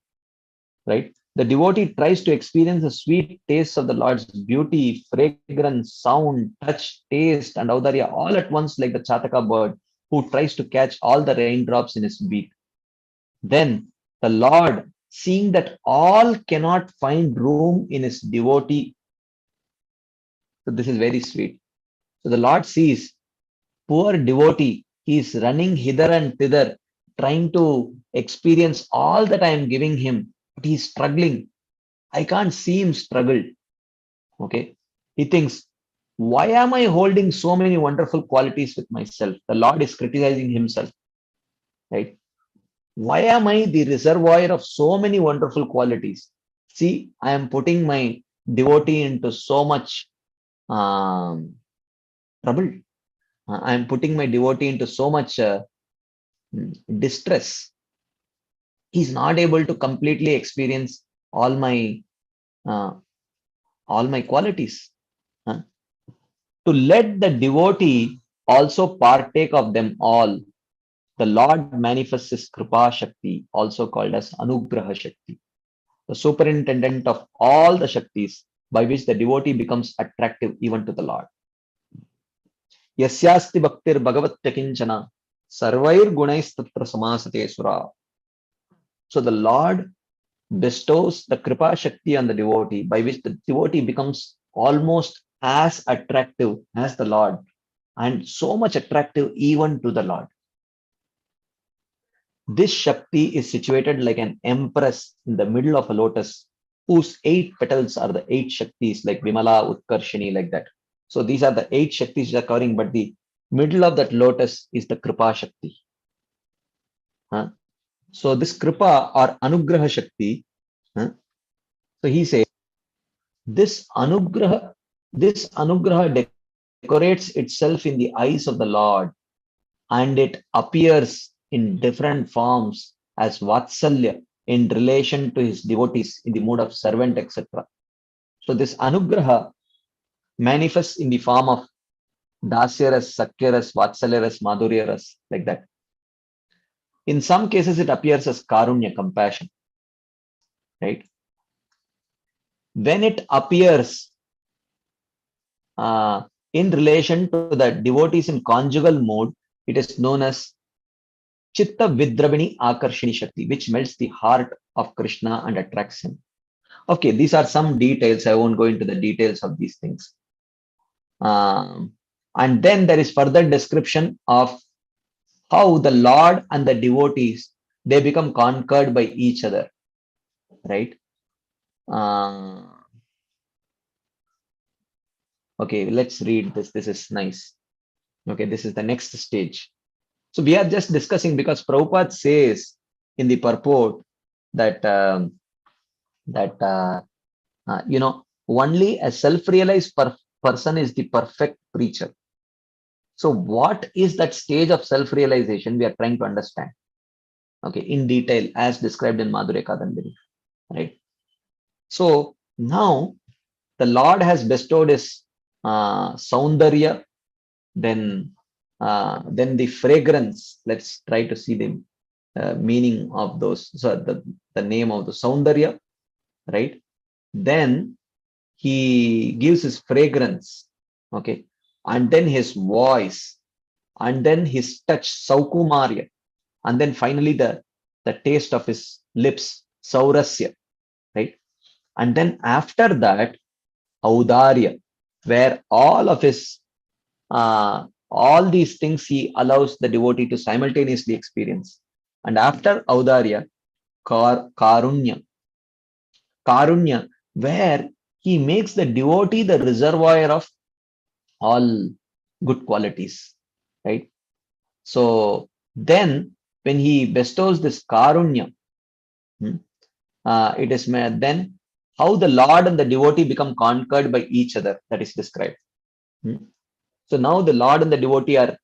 right? The devotee tries to experience the sweet taste of the Lord's beauty, fragrance, sound, touch, taste, and Audarya all at once, like the Chataka bird who tries to catch all the raindrops in his beak. Then the Lord, seeing that all cannot find room in his devotee, so this is very sweet. So the Lord sees, poor devotee, he is running hither and thither, trying to experience all that I am giving him, but he is struggling. I can't see him struggle. Okay. He thinks, why am I holding so many wonderful qualities with myself? The Lord is criticizing himself. Right? Why am I the reservoir of so many wonderful qualities? See, I am putting my devotee into so much trouble. I am putting my devotee into so much distress. He's not able to completely experience all my qualities. to let the devotee also partake of them all, the Lord manifests his Kripa Shakti, also called as Anugraha Shakti, the superintendent of all the Shaktis, by which the devotee becomes attractive even to the Lord. Yasyasti bhaktir bhagavatya kinchana sarvair gunais tatra samasate sura. So the Lord bestows the Kripa Shakti on the devotee, by which the devotee becomes almost as attractive as the Lord, and so much attractive even to the Lord. This Shakti is situated like an empress in the middle of a lotus, whose 8 petals are the 8 Shaktis, like Vimala, Utkarshini, like that. So these are the 8 Shaktis that are covering, but the middle of that lotus is the Kripa Shakti. So this Kripa or Anugraha Shakti, so he says, this Anugraha decorates itself in the eyes of the Lord, and it appears in different forms as Vatsalya in relation to his devotees in the mood of servant, etc. So this Anugraha manifests in the form of Dasyaras, Sakyaras, Vatsalyaras, Madhuryaras, like that. In some cases, it appears as Karunya, compassion, right? When it appears in relation to the devotees in conjugal mode, it is known as Chitta Vidrabini Akarshini Shakti, which melts the heart of Krishna and attracts him. Okay, these are some details. I won't go into the details of these things. And then there is further description of how the Lord and the devotees, they become conquered by each other, right? Okay, let's read this. This is nice. Okay, this is the next stage. So we are just discussing, because Prabhupada says in the purport that only a self-realized person is the perfect preacher. So what is that stage of self-realization we are trying to understand? Okay, in detail, as described in Madhurya Kadambini, right? So now the Lord has bestowed his Saundarya, then the fragrance. Let's try to see the meaning of those. So the name of the Saundarya, right? Then he gives his fragrance, okay, and then his voice, and then his touch, Saukumarya, and then finally the taste of his lips, Saurasya, right? And then after that, Audarya, where all of his all these things he allows the devotee to simultaneously experience. And after Audarya, Karunya, where he makes the devotee the reservoir of all good qualities, right? So then when he bestows this Karunya, it is then how the Lord and the devotee become conquered by each other, that is described. So now the Lord and the devotee are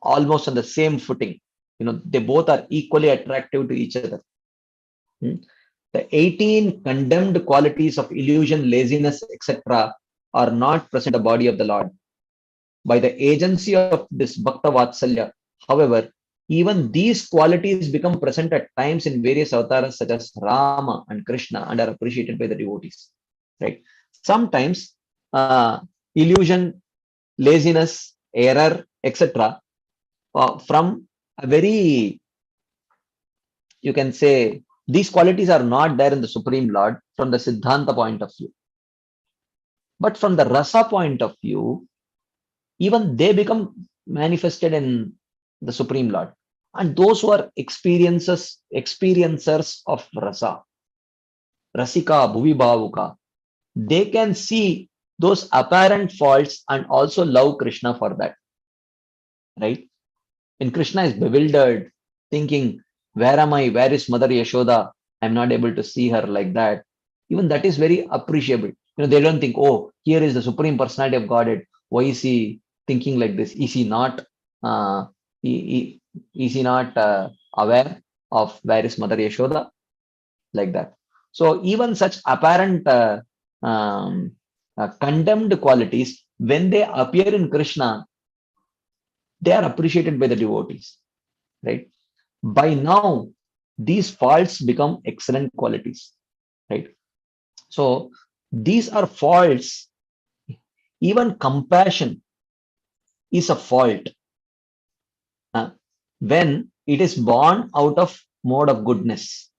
almost on the same footing. They both are equally attractive to each other. The 18 condemned qualities of illusion, laziness, etc. are not present in the body of the Lord. By the agency of this Bhakta Vatsalya, however, even these qualities become present at times in various avatars such as Rama and Krishna, and are appreciated by the devotees. Right? Sometimes illusion, laziness, error, etc. From a very, you can say, these qualities are not there in the Supreme Lord from the Siddhanta point of view. But from the Rasa point of view, even they become manifested in the Supreme Lord. And those who are experiencers of Rasa, Rasika, Bhuvi Bhavuka, they can see those apparent faults and also love Krishna for that. Right? When Krishna is bewildered, thinking, where am I? Where is Mother Yashoda? I'm not able to see her, like that. Even that is very appreciable. They don't think, oh, here is the Supreme Personality of Godhead. Why is he thinking like this? Is he not aware of where is Mother Yashoda? Like that. So even such apparent condemned qualities, when they appear in Krishna, they are appreciated by the devotees, right? By now, these faults become excellent qualities, right? So these are faults. Even compassion is a fault when it is born out of mode of goodness.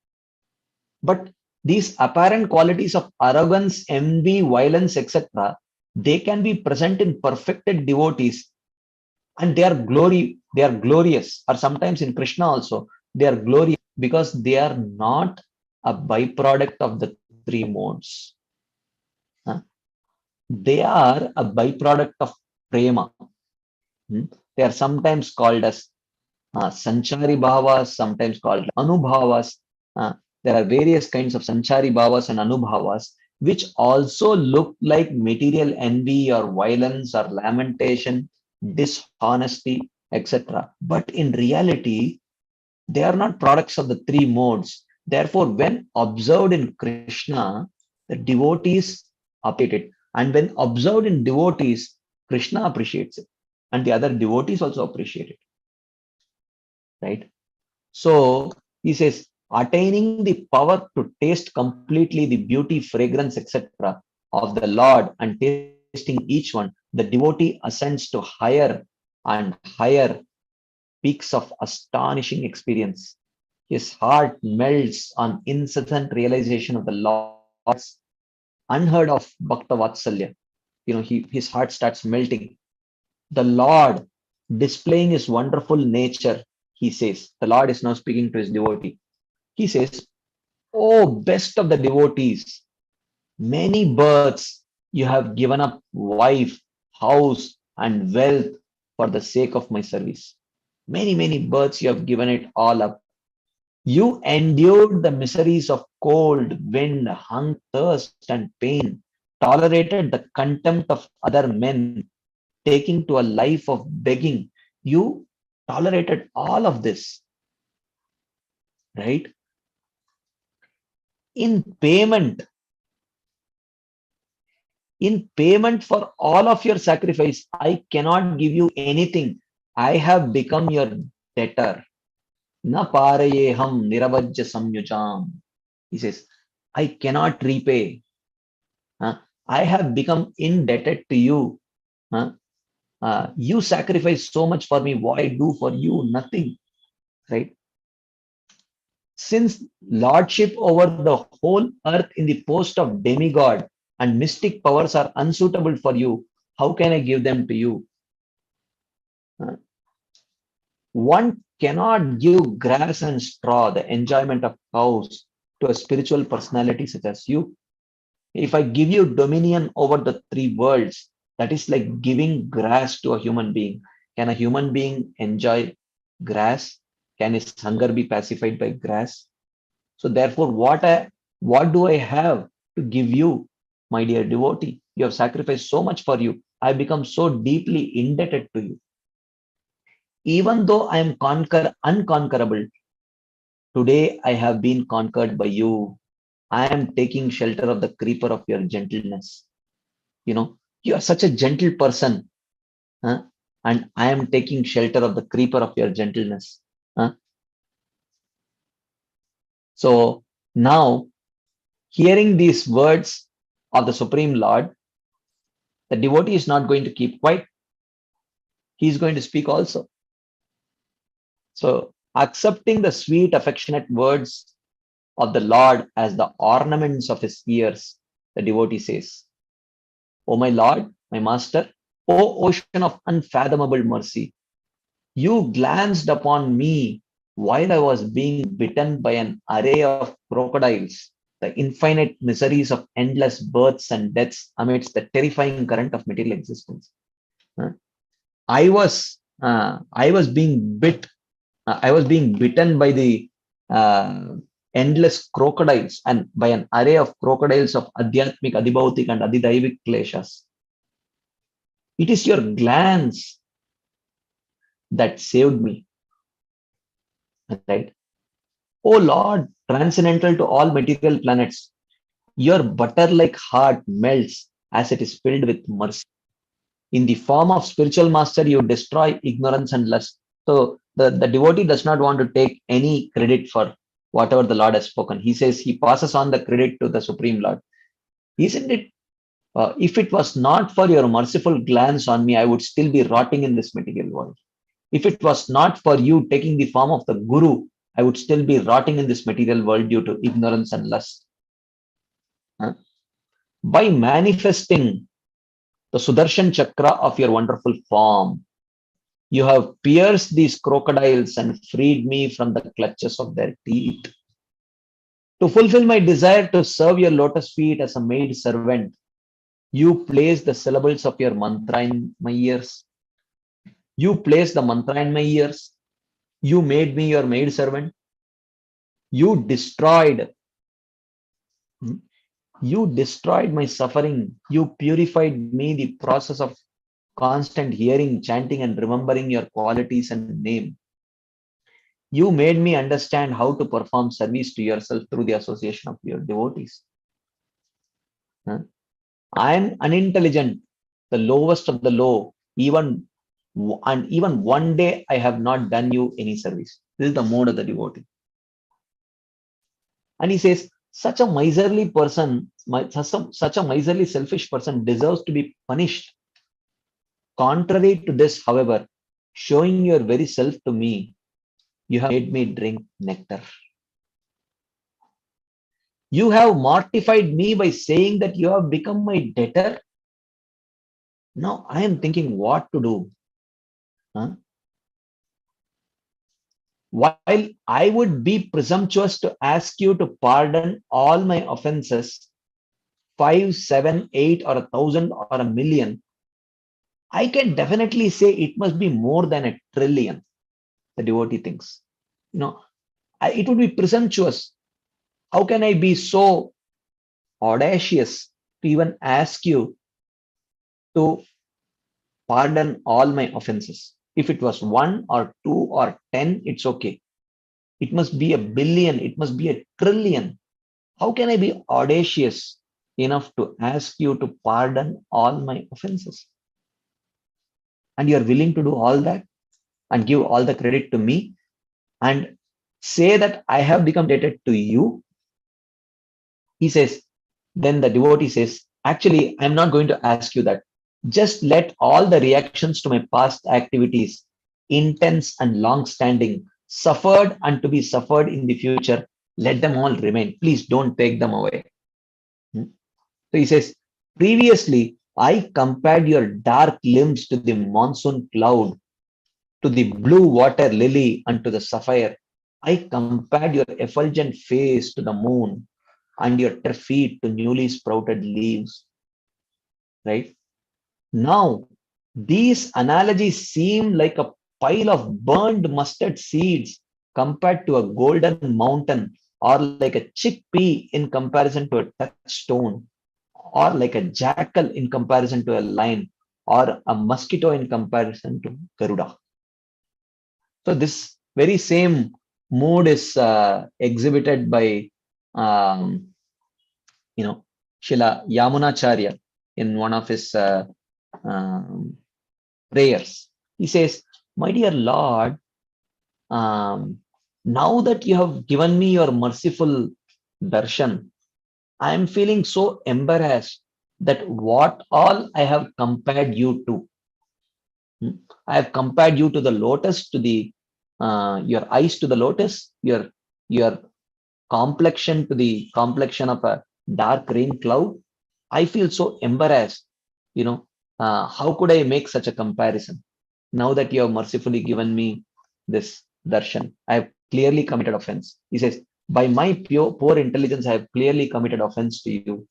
But these apparent qualities of arrogance, envy, violence, etc., they can be present in perfected devotees, and they are glorious, or sometimes in Krishna also, they are glorious because they are not a byproduct of the three modes. They are a byproduct of prema. They are sometimes called as sanchari bhavas, sometimes called anubhavas. There are various kinds of sanchari bhavas and anubhavas, which also look like material envy or violence or lamentation, dishonesty, etc. But in reality, they are not products of the three modes. Therefore, when observed in Krishna, the devotees appreciate it. And when observed in devotees, Krishna appreciates it. And the other devotees also appreciate it. Right? So he says, attaining the power to taste completely the beauty, fragrance, etc. of the Lord and tasting each one, the devotee ascends to higher and higher peaks of astonishing experience. His heart melts on incessant realization of the Lord's unheard of Bhakta Vatsalya. His heart starts melting. The Lord displaying his wonderful nature, he says. The Lord is now speaking to his devotee. He says, "Oh, best of the devotees, many births you have given up wife, house, and wealth for the sake of my service. Many, many births you have given it all up. You endured the miseries of cold, wind, hunger, thirst, and pain, tolerated the contempt of other men, taking to a life of begging. You tolerated all of this, right? In payment for all of your sacrifice, I cannot give you anything. I have become your debtor. Na parayeham niravajya samyujam. He says, I cannot repay. I have become indebted to you. You sacrifice so much for me. What I do for you? Nothing. Right? Since lordship over the whole earth in the post of demigod and mystic powers are unsuitable for you, how can I give them to you? One cannot give grass and straw, the enjoyment of cows, to a spiritual personality such as you. If I give you dominion over the three worlds, that is like giving grass to a human being. Can a human being enjoy grass? Can his hunger be pacified by grass? So therefore, what do I have to give you, my dear devotee? You have sacrificed so much for you. I become so deeply indebted to you. Even though I am unconquerable, today I have been conquered by you. I am taking shelter of the creeper of your gentleness. You are such a gentle person, and I am taking shelter of the creeper of your gentleness. So now, hearing these words of the Supreme Lord, the devotee is not going to keep quiet. He is going to speak also. So, accepting the sweet, affectionate words of the Lord as the ornaments of his ears, the devotee says, O my Lord, my Master, O ocean of unfathomable mercy, you glanced upon me while I was being bitten by an array of crocodiles, the infinite miseries of endless births and deaths amidst the terrifying current of material existence. I was being bitten by the endless crocodiles and by an array of crocodiles of adhyatmic, adibhautik, and adidaivik kleshas. It is your glance that saved me. Right? O Lord, transcendental to all material planets, your butter-like heart melts as it is filled with mercy. In the form of spiritual master, you destroy ignorance and lust. So the devotee does not want to take any credit for whatever the Lord has spoken. He says he passes on the credit to the Supreme Lord. Isn't it? If it was not for your merciful glance on me, I would still be rotting in this material world. If it was not for you taking the form of the Guru, I would still be rotting in this material world due to ignorance and lust. By manifesting the Sudarshan Chakra of your wonderful form, you have pierced these crocodiles and freed me from the clutches of their teeth. To fulfill my desire to serve your lotus feet as a maid servant, you place the syllables of your mantra in my ears. You placed the mantra in my ears. You made me your maid servant. You destroyed my suffering. You purified me the process of constant hearing, chanting, and remembering your qualities and name. You made me understand how to perform service to yourself through the association of your devotees. I am unintelligent, the lowest of the low, even one day I have not done you any service. This is the mode of the devotee. And he says, such a miserly person, such a miserly selfish person deserves to be punished. Contrary to this, however, showing your very self to me, you have made me drink nectar. You have mortified me by saying that you have become my debtor. Now I am thinking what to do. While I would be presumptuous to ask you to pardon all my offenses, 5, 7, 8, or 1,000 or 1,000,000, I can definitely say it must be more than 1,000,000,000,000. The devotee thinks, it would be presumptuous. How can I be so audacious to even ask you to pardon all my offenses? If it was 1 or 2 or 10, it's okay. It must be 1,000,000,000. It must be 1,000,000,000,000. How can I be audacious enough to ask you to pardon all my offenses? And you're willing to do all that and give all the credit to me and say that I have become indebted to you? He says, then the devotee says, actually, I'm not going to ask you that. Just let all the reactions to my past activities, intense and long-standing, suffered and to be suffered in the future, let them all remain. Please don't take them away. So he says, previously, I compared your dark limbs to the monsoon cloud, to the blue water lily, and to the sapphire. I compared your effulgent face to the moon and your feet to newly sprouted leaves. Right? Now, these analogies seem like a pile of burned mustard seeds compared to a golden mountain, or like a chickpea in comparison to a touchstone, or like a jackal in comparison to a lion, or a mosquito in comparison to Garuda. So this very same mood is exhibited by Srila Yamunacharya in one of his prayers. He says, my dear Lord, now that you have given me your merciful darshan, I am feeling so embarrassed that what all I have compared you to. I have compared you to the lotus, to the your eyes to the lotus, your complexion to the complexion of a dark rain cloud. I feel so embarrassed. How could I make such a comparison? Now that you have mercifully given me this darshan, I have clearly committed offense. He says, by my poor intelligence, I have clearly committed offense to you.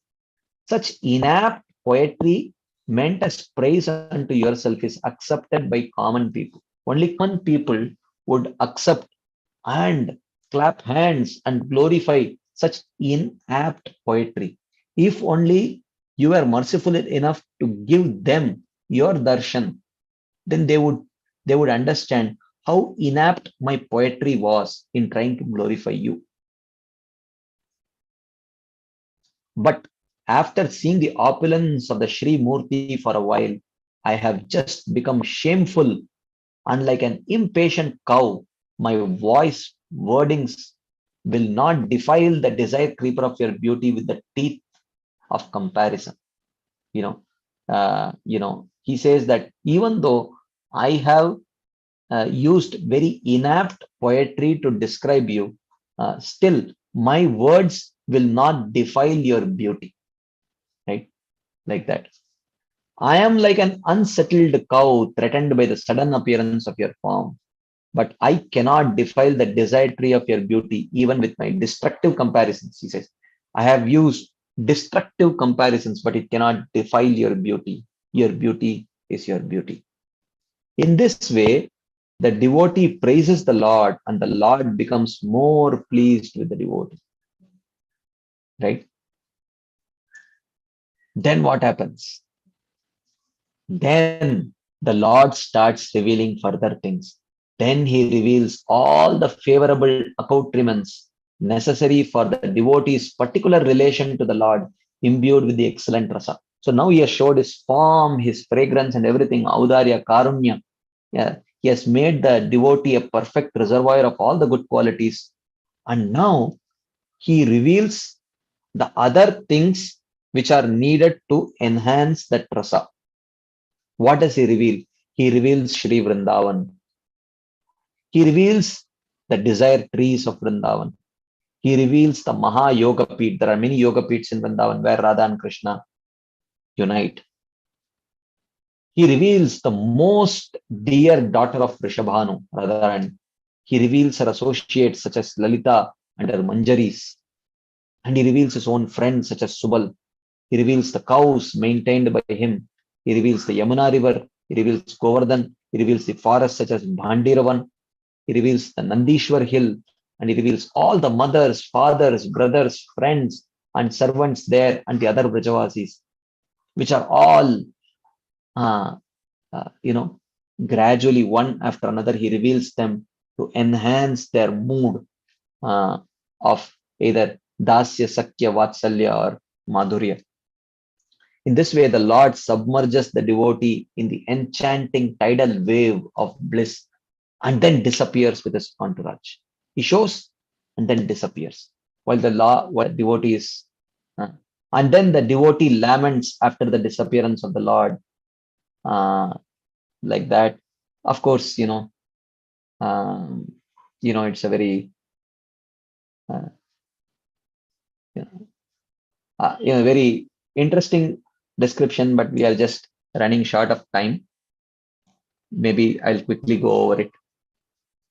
Such inapt poetry meant as praise unto yourself is accepted by common people. Only common people would accept and clap hands and glorify such inapt poetry. If only you were merciful enough to give them your darshan, then they would understand how inapt my poetry was in trying to glorify you. But after seeing the opulence of the Sri Murti for a while, I have just become shameful, and like an impatient cow, my voice wordings will not defile the desire creeper of your beauty with the teeth of comparison. He says that even though I have used very inapt poetry to describe you, still my words will not defile your beauty, right? Like that. I am like an unsettled cow threatened by the sudden appearance of your form, but I cannot defile the desired tree of your beauty even with my destructive comparisons. He says, I have used destructive comparisons, but it cannot defile your beauty. Your beauty is your beauty. In this way, the devotee praises the Lord and the Lord becomes more pleased with the devotee. Right? Then what happens? Then the Lord starts revealing further things. Then he reveals all the favorable accoutrements necessary for the devotee's particular relation to the Lord, imbued with the excellent rasa. So now he has showed his form, his fragrance, and everything, Audarya, Karunya. Yeah, he has made the devotee a perfect reservoir of all the good qualities. And now he reveals the other things which are needed to enhance that rasa. What does he reveal? He reveals Shri Vrindavan. He reveals the desire trees of Vrindavan. He reveals the Maha Yoga Peeth. There are many Yoga Peeths in Vrindavan where Radha and Krishna unite. He reveals the most dear daughter of Rishabhanu, Radharani. He reveals her associates such as Lalita and her Manjaris. And he reveals his own friends such as Subal. He reveals the cows maintained by him. He reveals the Yamuna river. He reveals Govardhan. He reveals the forests such as Bhandiravan. He reveals the Nandishwar hill. And he reveals all the mothers, fathers, brothers, friends, and servants there and the other Brajavasis, which are all, gradually one after another, he reveals them to enhance their mood of either Dasya, Sakya, Vatsalya, or Madhurya. In this way, the Lord submerges the devotee in the enchanting tidal wave of bliss and then disappears with his entourage. He shows and then disappears while the devotee is, and then the devotee laments after the disappearance of the Lord, like that. Of course, it's a very, very interesting description, but we are just running short of time. Maybe I'll quickly go over it.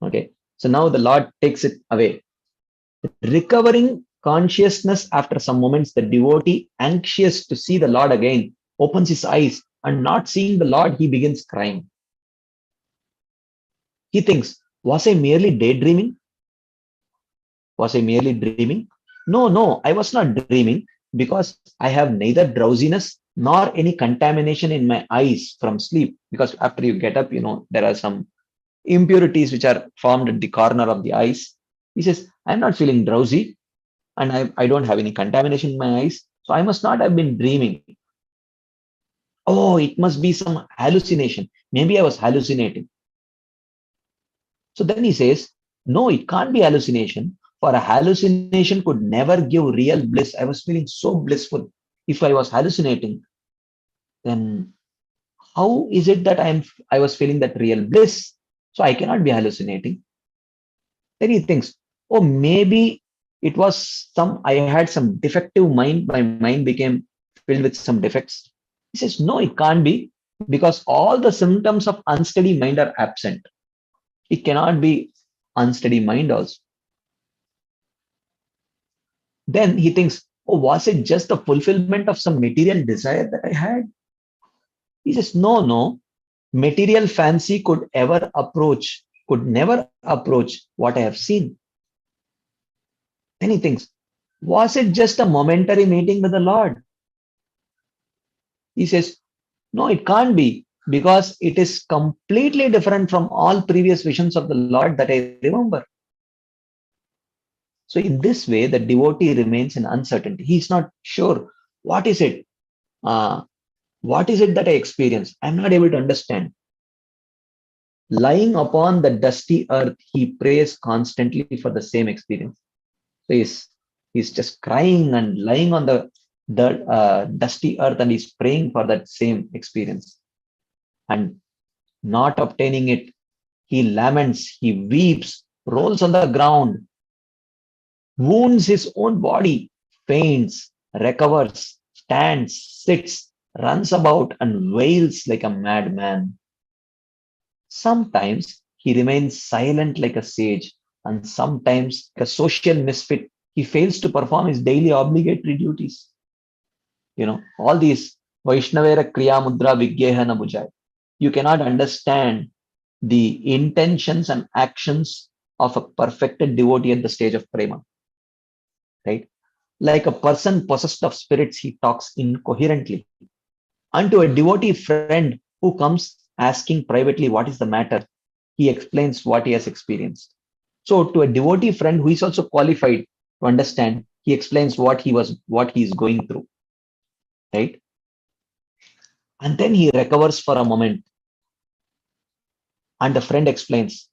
Okay. So now the Lord takes it away. Recovering consciousness after some moments, the devotee, anxious to see the Lord again, opens his eyes and not seeing the Lord, he begins crying. He thinks, was I merely daydreaming? Was I merely dreaming? No, I was not dreaming because I have neither drowsiness nor any contamination in my eyes from sleep. Because after you get up, there are some impurities which are formed at the corner of the eyes. He says, I'm not feeling drowsy and I don't have any contamination in my eyes. So I must not have been dreaming. Oh, it must be some hallucination. Maybe I was hallucinating. So then he says, no, it can't be hallucination. For a hallucination could never give real bliss. I was feeling so blissful. If I was hallucinating, then how is it that I was feeling that real bliss? So I cannot be hallucinating. Then he thinks, oh, maybe it was I had some defective mind. My mind became filled with some defects. He says, no, it can't be because all the symptoms of unsteady mind are absent. It cannot be unsteady mind also. Then he thinks, oh, was it just the fulfillment of some material desire that I had? He says, no, material fancy could never approach what I have seen. Then he thinks, was it just a momentary meeting with the Lord? He says, no, it can't be because it is completely different from all previous visions of the Lord that I remember. So in this way, the devotee remains in uncertainty. He's not sure what is it. What is it that I experience? I'm not able to understand. Lying upon the dusty earth, he prays constantly for the same experience. So he's just crying and lying on the dusty earth, and he's praying for that same experience. And not obtaining it, he laments, he weeps, rolls on the ground, wounds his own body, faints, recovers, stands, sits, runs about, and wails like a madman. Sometimes he remains silent like a sage, and sometimes, like a social misfit, he fails to perform his daily obligatory duties. All these Vaishnavera Kriya Mudra Vigyeha na Bujai. You cannot understand the intentions and actions of a perfected devotee at the stage of prema. Right? Like a person possessed of spirits, he talks incoherently. And to a devotee friend who comes asking privately what is the matter, he explains what he has experienced. So to a devotee friend who is also qualified to understand, he explains what he is going through. Right? And then he recovers for a moment. And the friend explains,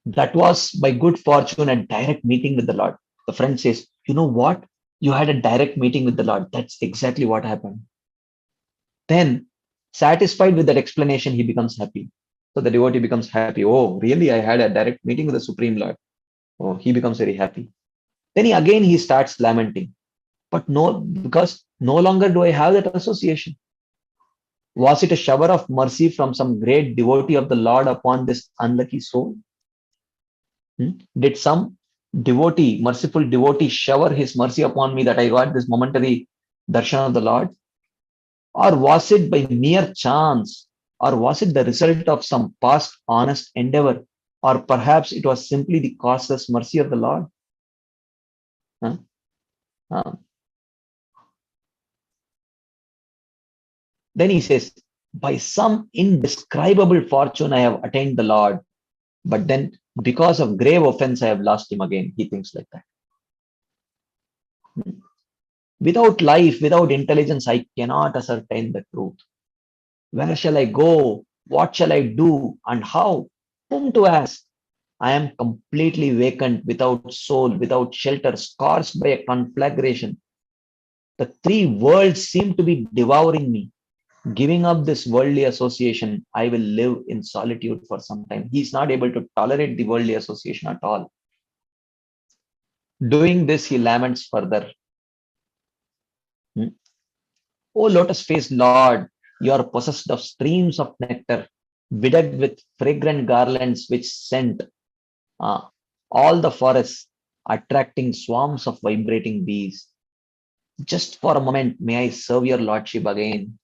that was by good fortune a direct meeting with the Lord. The friend says, you know what? You had a direct meeting with the Lord. That's exactly what happened. Then, satisfied with that explanation, he becomes happy. So the devotee becomes happy. Oh, really? I had a direct meeting with the Supreme Lord. Oh, he becomes very happy. Then he starts lamenting. But because no longer do I have that association. Was it a shower of mercy from some great devotee of the Lord upon this unlucky soul? Did some devotee, merciful devotee, shower his mercy upon me that I got this momentary darshan of the Lord? Or was it by mere chance? Or was it the result of some past honest endeavor? Or perhaps it was simply the causeless mercy of the Lord? Huh? Then he says, by some indescribable fortune I have attained the Lord, but then because of grave offense I have lost him again. He thinks like that. Without life, without intelligence, I cannot ascertain the truth. Where shall I go? What shall I do? And how? Whom to ask? I am completely vacant, without soul, without shelter, scorched by a conflagration. The three worlds seem to be devouring me. Giving up this worldly association, I will live in solitude for some time. He is not able to tolerate the worldly association at all. Doing this, he laments further. O lotus-faced Lord, you are possessed of streams of nectar, bedecked with fragrant garlands which scent all the forests, attracting swarms of vibrating bees. Just for a moment, may I serve your Lordship again?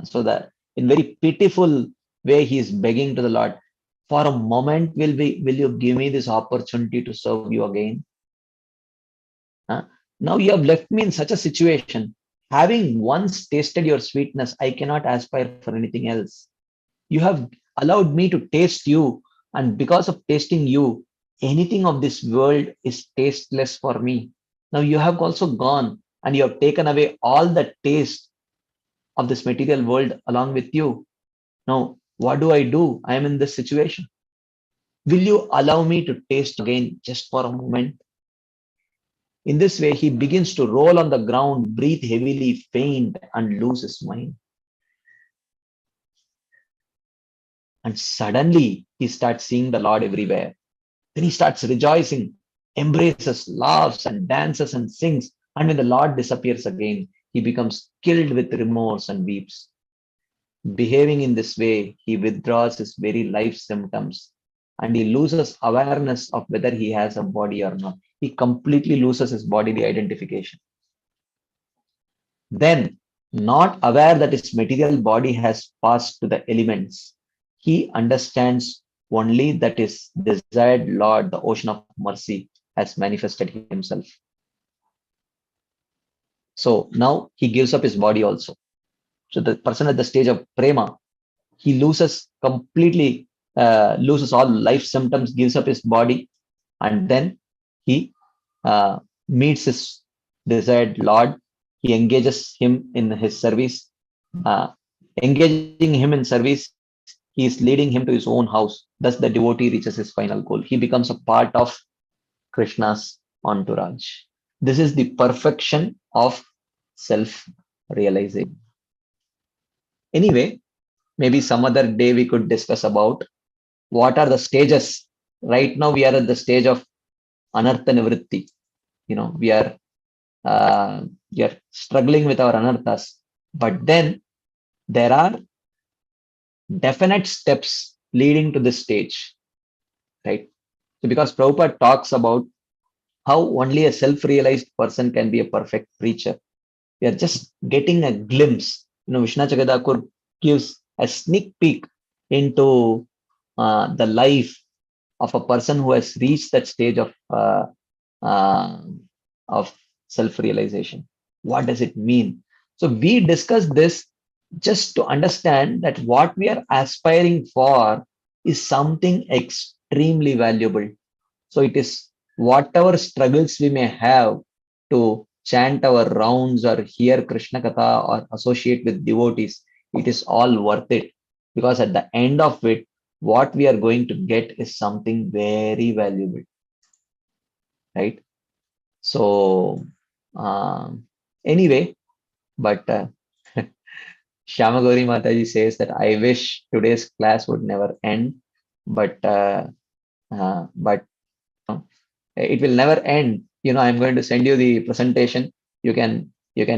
So that in very pitiful way, he is begging to the Lord, for a moment, will you give me this opportunity to serve you again? Now you have left me in such a situation. Having once tasted your sweetness, I cannot aspire for anything else. You have allowed me to taste you, and because of tasting you, anything of this world is tasteless for me. Now you have also gone and you have taken away all the taste of this material world along with you. Now, what do? I am in this situation. Will you allow me to taste again just for a moment? In this way, he begins to roll on the ground, breathe heavily, faint, and lose his mind. And suddenly, he starts seeing the Lord everywhere. Then he starts rejoicing, embraces, laughs, and dances and sings. And when the Lord disappears again, he becomes killed with remorse and weeps. Behaving in this way, he withdraws his very life symptoms and he loses awareness of whether he has a body or not. He completely loses his bodily identification. Then, not aware that his material body has passed to the elements, he understands only that his desired Lord, the ocean of mercy, has manifested himself. So now he gives up his body also. So the person at the stage of prema, he loses completely, loses all life symptoms, gives up his body, and then he meets his desired Lord. He engages him in his service. engaging him in service, he is leading him to his own house. Thus, the devotee reaches his final goal. He becomes a part of Krishna's entourage. This is the perfection of self-realization. Anyway, maybe some other day we could discuss about what are the stages. Right now, we are at the stage of anartha nivritti. We are struggling with our anarthas, but then there are definite steps leading to this stage, right? So because Prabhupada talks about how only a self-realized person can be a perfect preacher, we are just getting a glimpse. Vishnu Chakadakur gives a sneak peek into the life of a person who has reached that stage of self-realization. What does it mean? So we discussed this just to understand that what we are aspiring for is something extremely valuable. So it is whatever struggles we may have to chant our rounds or hear Krishna Katha or associate with devotees, it is all worth it, because at the end of it, what we are going to get is something very valuable, right? So anyway, but Shyamagori Mataji says that I wish today's class would never end, but it will never end. I'm going to send you the presentation. You can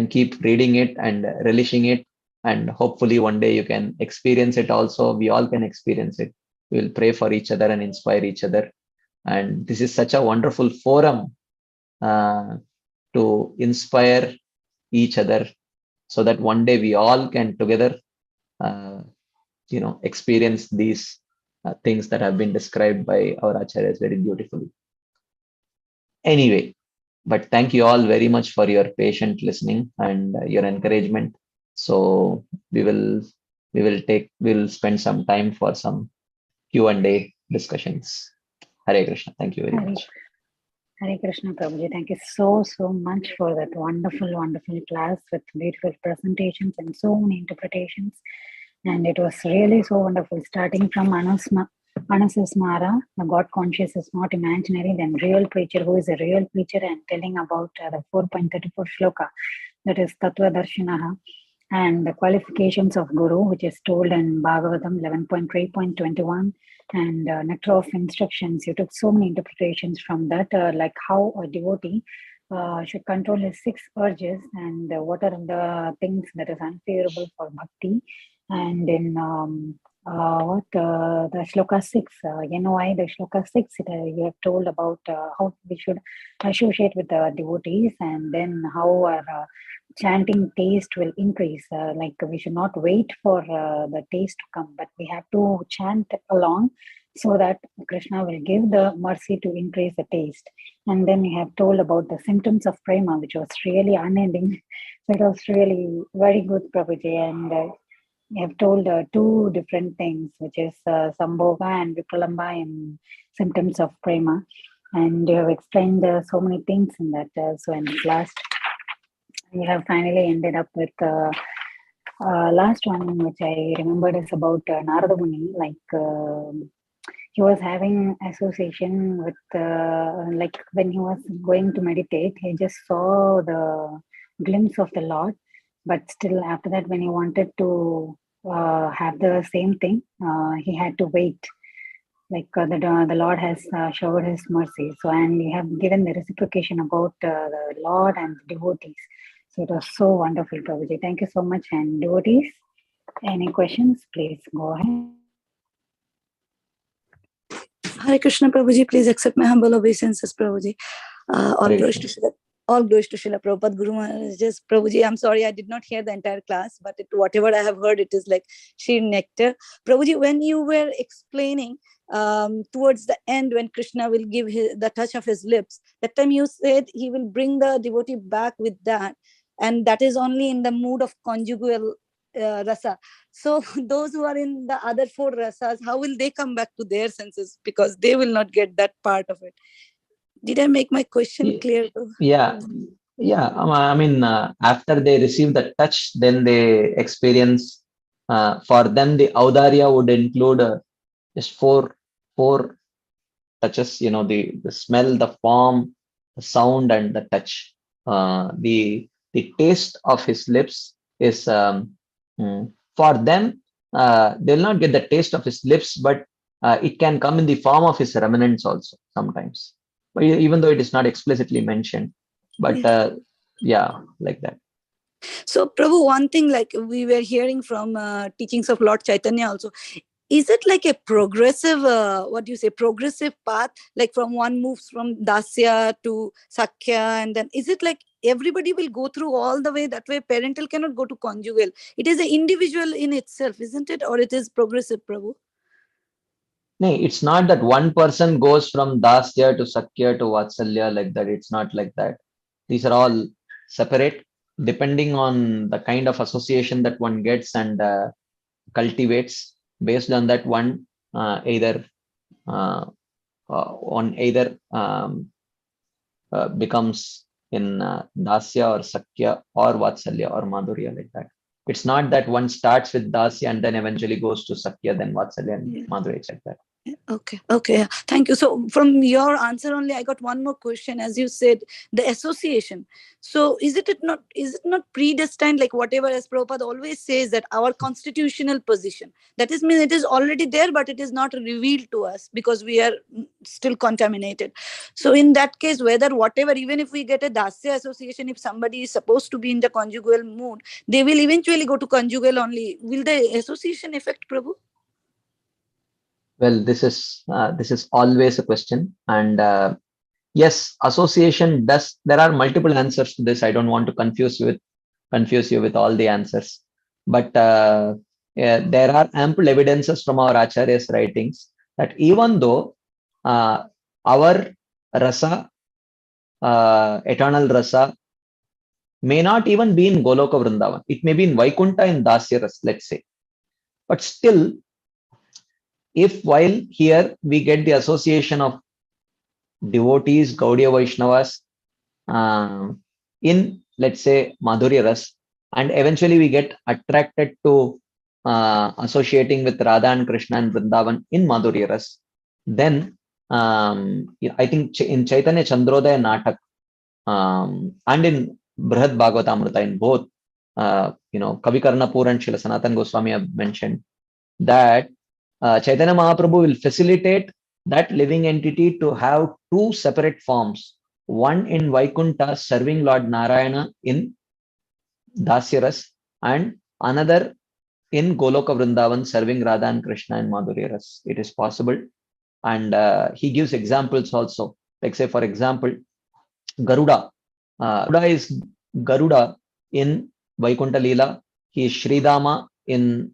keep reading it and relishing it, and hopefully one day you can experience it also. We all can experience it. We will pray for each other and inspire each other. And this is such a wonderful forum to inspire each other, so that one day we all can together experience these things that have been described by our acharyas very beautifully. Anyway, but thank you all very much for your patient listening and your encouragement. So we'll spend some time for some Q&A discussions. Hare Krishna. Thank you very much. Hare Krishna, Prabhuji. Thank you so much for that wonderful class with beautiful presentations and so many interpretations. And it was really so wonderful, starting from Anusasmara, the God conscious is not imaginary, then real preacher who is a real preacher, and telling about the 4.34 shloka, that is Tattva Darshanaha, and the qualifications of Guru, which is told in Bhagavatam 11.3.21, and Nectar of Instructions. You took so many interpretations from that, like how a devotee should control his 6 urges, and what are the things that is unfavorable for bhakti. And in the shloka 6, why the shloka 6, you have told about how we should associate with the devotees, and then how our chanting taste will increase. Like we should not wait for the taste to come, but we have to chant along, so that Krishna will give the mercy to increase the taste. And then you have told about the symptoms of prema, which was really unending. So it was really very good, Prabhuji. And you have told 2 different things, which is Sambhoga and Vipralamba in symptoms of prema. And you have explained so many things in that. So in this last, you have finally ended up with last one, which I remembered, is about Narada Muni. Like he was having association with, like when he was going to meditate, he just saw the glimpse of the Lord. But still, after that, when he wanted to have the same thing, he had to wait. Like the Lord has showered his mercy. So, and we have given the reciprocation about the Lord and the devotees. So it was so wonderful, Prabhuji. Thank you so much. And devotees, any questions, please go ahead. Hare Krishna, Prabhuji. Please accept my humble obeisances, Prabhuji. All glories to Srila Prabhupada Guru Maharaj's. Prabhuji, I'm sorry, I did not hear the entire class, but whatever I have heard, it is like sheer nectar. Prabhuji, when you were explaining towards the end, when Krishna will give the touch of his lips, that time you said he will bring the devotee back with that, and that is only in the mood of conjugal rasa. So those who are in the other 4 rasas, how will they come back to their senses? Because they will not get that part of it. Did I make my question clear? Yeah, Yeah, I mean, after they receive the touch, then they experience. For them, the audarya would include just four touches. You know, the smell, the form, the sound, and the touch. The taste of his lips is for them. They'll not get the taste of his lips, but it can come in the form of his remnants also sometimes. But even though it is not explicitly mentioned, but yeah, like that. So, Prabhu, one thing like we were hearing from teachings of Lord Chaitanya also, is it like a progressive, what do you say, progressive path? Like from one moves from Dasya to Sakhya, and then is it like everybody will go through all the way that way? Parental cannot go to conjugal. It is an individual in itself, isn't it? Or it is progressive, Prabhu? No, it's not that one person goes from Dasya to Sakhya to Vatsalya like that. It's not like that. These are all separate depending on the kind of association that one gets and cultivates. Based on that, one either becomes in Dasya or Sakhya or Vatsalya or Madhurya like that. It's not that one starts with Dasya and then eventually goes to Sakhya, then Vatsalya and Madhurya. It's like that. Okay, thank you. So from your answer only, I got one more question. As you said, the association. So is it not predestined, like whatever as Prabhupada always says, that our constitutional position, that is mean it is already there, but it is not revealed to us because we are still contaminated. So in that case, whatever, even if we get a Dasya association, if somebody is supposed to be in the conjugal mood, they will eventually go to conjugal only. Will the association affect, Prabhu? Well, this is always a question, and yes, association does. There are multiple answers to this. I don't want to confuse you with all the answers, but there are ample evidences from our Acharya's writings that even though our rasa, eternal rasa, may not even be in Goloka Vrindavan, it may be in Vaikunta in Dasya Ras, let's say, but still, if while here we get the association of devotees, Gaudiya Vaishnavas, in, let's say, Madhurya Ras, and eventually we get attracted to associating with Radha and Krishna and Vrindavan in Madhurya Ras, then I think in Chaitanya Chandrodaya Natak and in Brihad Bhagavatamrita, in both, Kavi Karnapur and Srila Sanatan Goswami have mentioned that Chaitanya Mahaprabhu will facilitate that living entity to have two separate forms. One in Vaikunta serving Lord Narayana in Dasyaras, and another in Goloka Vrindavan serving Radha and Krishna in Madhurya Ras. It is possible. And he gives examples also. Like say, for example, Garuda. Garuda is Garuda in Vaikunta Leela. He is Sridama in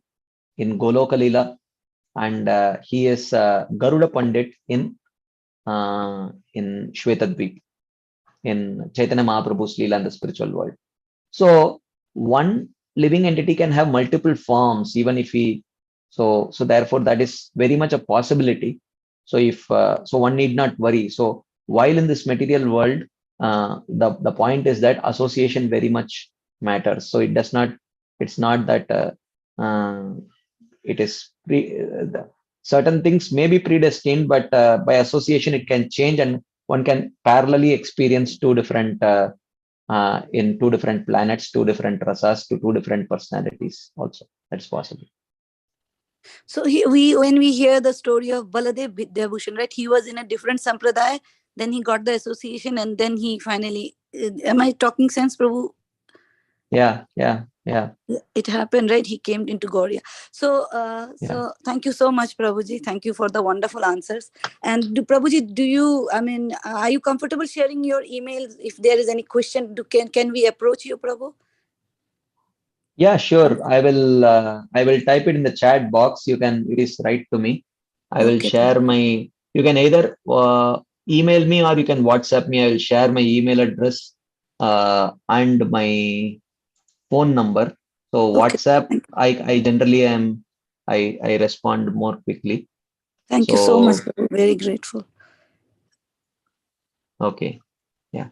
Goloka Leela. And he is Garuda Pandit in Shvetadvip, in Chaitanya Mahaprabhu's Leela and the spiritual world. So one living entity can have multiple forms, even if so therefore that is very much a possibility. So if so one need not worry. So while in this material world, the point is that association very much matters. So it's not that it is certain things may be predestined, but by association it can change, and one can parallelly experience two different in two different planets, two different rasas, to two different personalities also. That's possible. So when we hear the story of Baladev Vidyabhushan, right? He was in a different sampradaya, then he got the association, and then he finally, am I talking sense, Prabhu? Yeah. It happened, right? He came into Gaudiya. So thank you so much, Prabhuji. Thank you for the wonderful answers. And Prabhuji, are you comfortable sharing your emails? If there is any question, can we approach you, Prabhu? Yeah, sure. I will type it in the chat box. It is write to me. I will share my, you can either email me or you can WhatsApp me. I will share my email address and my phone number. So WhatsApp, I generally I respond more quickly. Thank you so much. Very grateful. Okay. Yeah.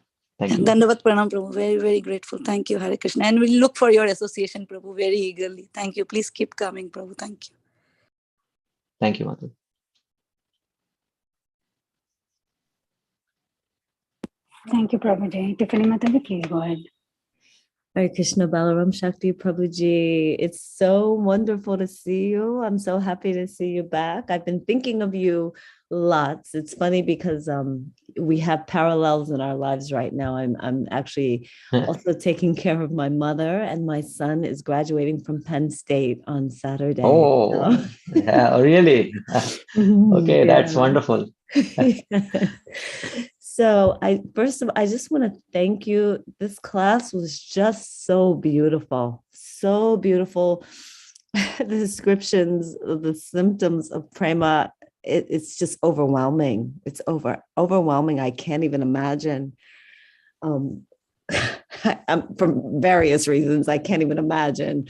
Thank you. Dandavat Pranam, Prabhu. Very, very grateful. Thank you, Hare Krishna. And we'll look for your association, Prabhu, very eagerly. Thank you. Please keep coming, Prabhu. Thank you. Thank you, Mataji. Thank you, Prabhuji. Tiffany Mataji, please go ahead. Hare Krishna, Balaram Shakti, Prabhuji. It's so wonderful to see you. I'm so happy to see you back. I've been thinking of you lots. It's funny because we have parallels in our lives right now. I'm actually also taking care of my mother, and my son is graduating from Penn State on Saturday. Oh, So. yeah, really? Okay, that's wonderful. So first of all, I just want to thank you. This class was just so beautiful, so beautiful. The descriptions of the symptoms of prema, it's just overwhelming. It's overwhelming. I can't even imagine. From various reasons, I can't even imagine,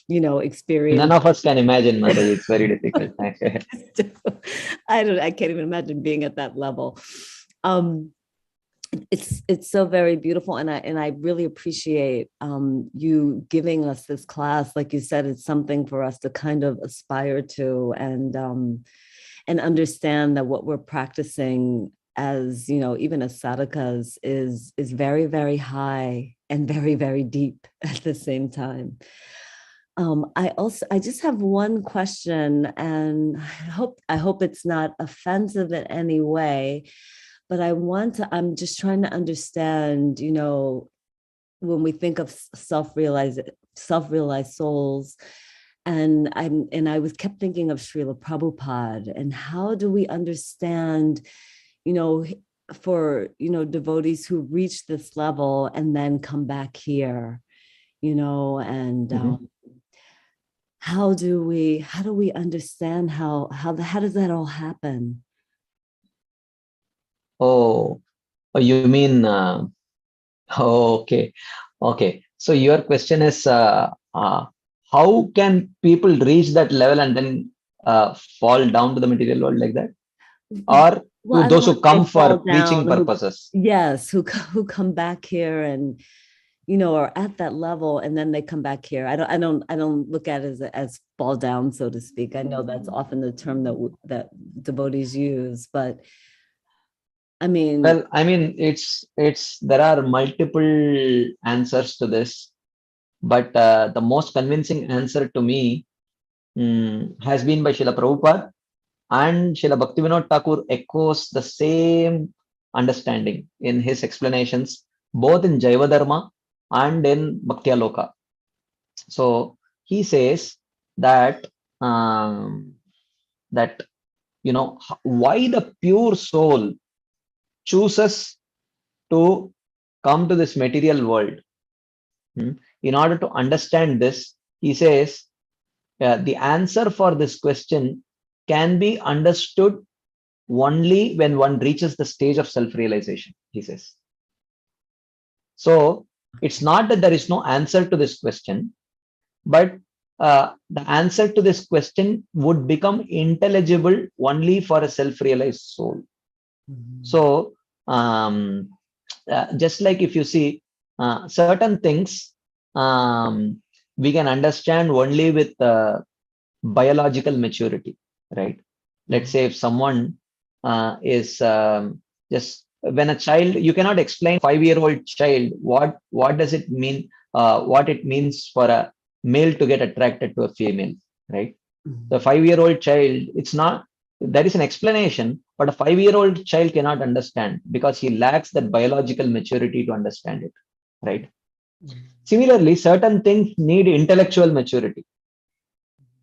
experience. None of us can imagine, Mataji. It's very difficult. I can't even imagine being at that level. It's so very beautiful, and I really appreciate you giving us this class. Like you said, it's something for us to kind of aspire to and understand that what we're practicing as even as sadhakas is very, very high and very, very deep at the same time. I just have one question, and I hope it's not offensive in any way, but I'm just trying to understand, when we think of self-realized souls, and I kept thinking of Srila Prabhupada, and how do we understand, for, devotees who reach this level and then come back here, and how do we understand how does that all happen? Oh, you mean, okay. So your question is, how can people reach that level and then fall down to the material world like that? Or those who come for preaching purposes? Yes, who come back here and, are at that level, and then they come back here. I don't look at it as fall down, so to speak. I know that's often the term that devotees use, but it's there are multiple answers to this, but the most convincing answer to me has been by Srila Prabhupada, and Srila Bhaktivinoda Thakur echoes the same understanding in his explanations, both in Jaiva Dharma and in Bhaktya Loka. So he says that why the pure soul chooses to come to this material world. In order to understand this, he says the answer for this question can be understood only when one reaches the stage of self-realization, he says. So it's not that there is no answer to this question, but the answer to this question would become intelligible only for a self-realized soul. So just like if you see certain things we can understand only with biological maturity, right? Let's say if someone is just when a child, you cannot explain 5-year-old child what does it mean, what it means for a male to get attracted to a female, right? The 5-year-old child, it's not, there is an explanation, but a 5-year-old child cannot understand because he lacks that biological maturity to understand it, right? Similarly, certain things need intellectual maturity,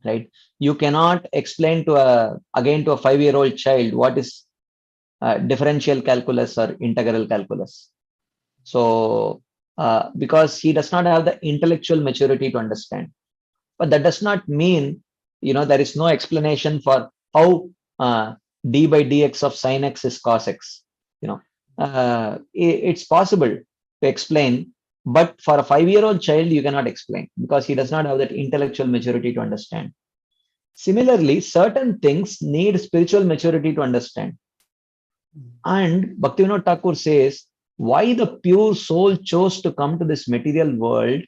right? You cannot explain to a 5-year-old child what is differential calculus or integral calculus. So because he does not have the intellectual maturity to understand. But that does not mean, there is no explanation for how d by dx of sin x is cos x. It's possible to explain, but for a 5-year-old child, you cannot explain because he does not have that intellectual maturity to understand. Similarly, certain things need spiritual maturity to understand. And Bhaktivinoda Thakur says why the pure soul chose to come to this material world,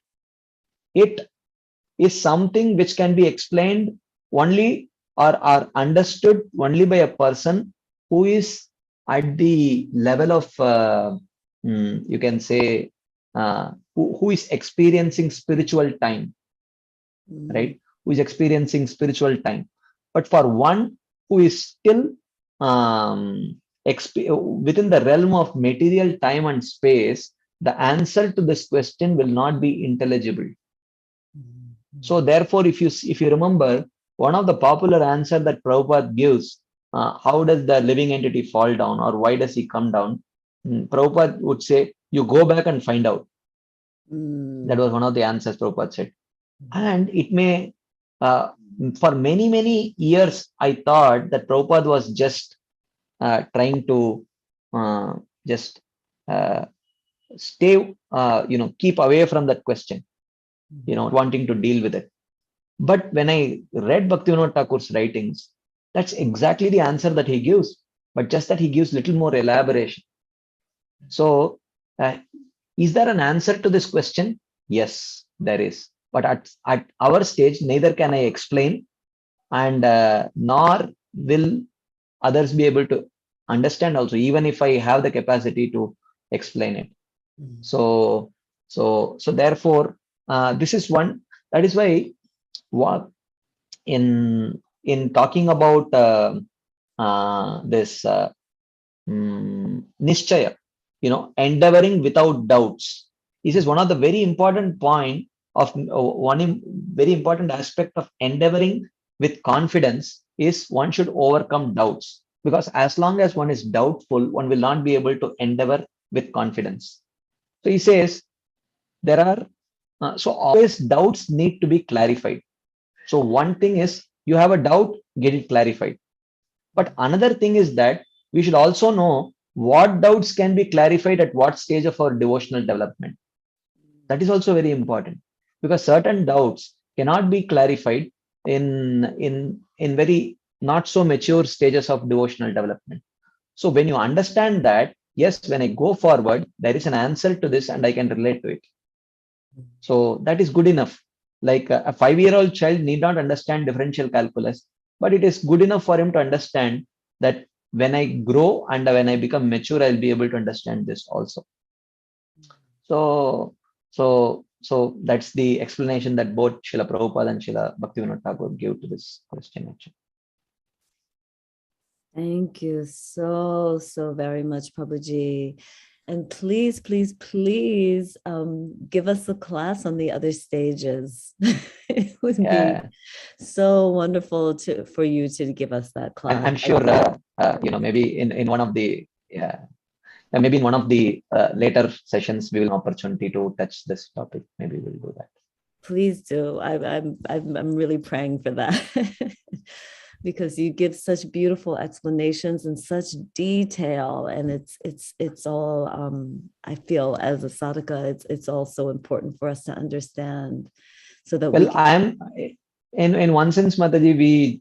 it is something which can be explained only or are understood only by a person who is at the level of, you can say, who is experiencing spiritual time, right? Who is experiencing spiritual time. But for one who is still within the realm of material time and space, the answer to this question will not be intelligible. So therefore, if you remember, one of the popular answer that Prabhupada gives, how does the living entity fall down, or why does he come down? Prabhupada would say, you go back and find out. That was one of the answers Prabhupada said. And it may, for many, many years, I thought that Prabhupada was just trying to just stay, keep away from that question, wanting to deal with it. But when I read Bhaktivinoda Thakur's writings, that's exactly the answer that he gives, but just that he gives little more elaboration. So, is there an answer to this question? Yes, there is. But at our stage, neither can I explain, and nor will others be able to understand also, even if I have the capacity to explain it. So therefore, this is one. That is why, in talking about this nishchaya, endeavoring without doubts, this is one of the very important point of one very important aspect of endeavoring with confidence is one should overcome doubts, because as long as one is doubtful, one will not be able to endeavor with confidence. So he says there are so always doubts need to be clarified. So one thing is, you have a doubt, get it clarified. But another thing is that we should also know what doubts can be clarified at what stage of our devotional development. That is also very important, because certain doubts cannot be clarified in very not so mature stages of devotional development. So when you understand that, yes, when I go forward, there is an answer to this and I can relate to it. So that is good enough. Like a 5-year-old child need not understand differential calculus, but it is good enough for him to understand that when I grow and when I become mature, I'll be able to understand this also. So that's the explanation that both Srila Prabhupada and Srila Bhaktivinoda Thakur give to this question. Actually. Thank you so very much, Prabhuji. And please, please, please give us a class on the other stages. It would be so wonderful for you to give us that class. I'm sure, maybe in one of the maybe in one of the later sessions, we will have an opportunity to touch this topic. Maybe we'll do that. Please do. I'm really praying for that. Because you give such beautiful explanations and such detail, and it's all I feel as a sadhaka, it's all so important for us to understand, so that I'm in one sense, Mataji, we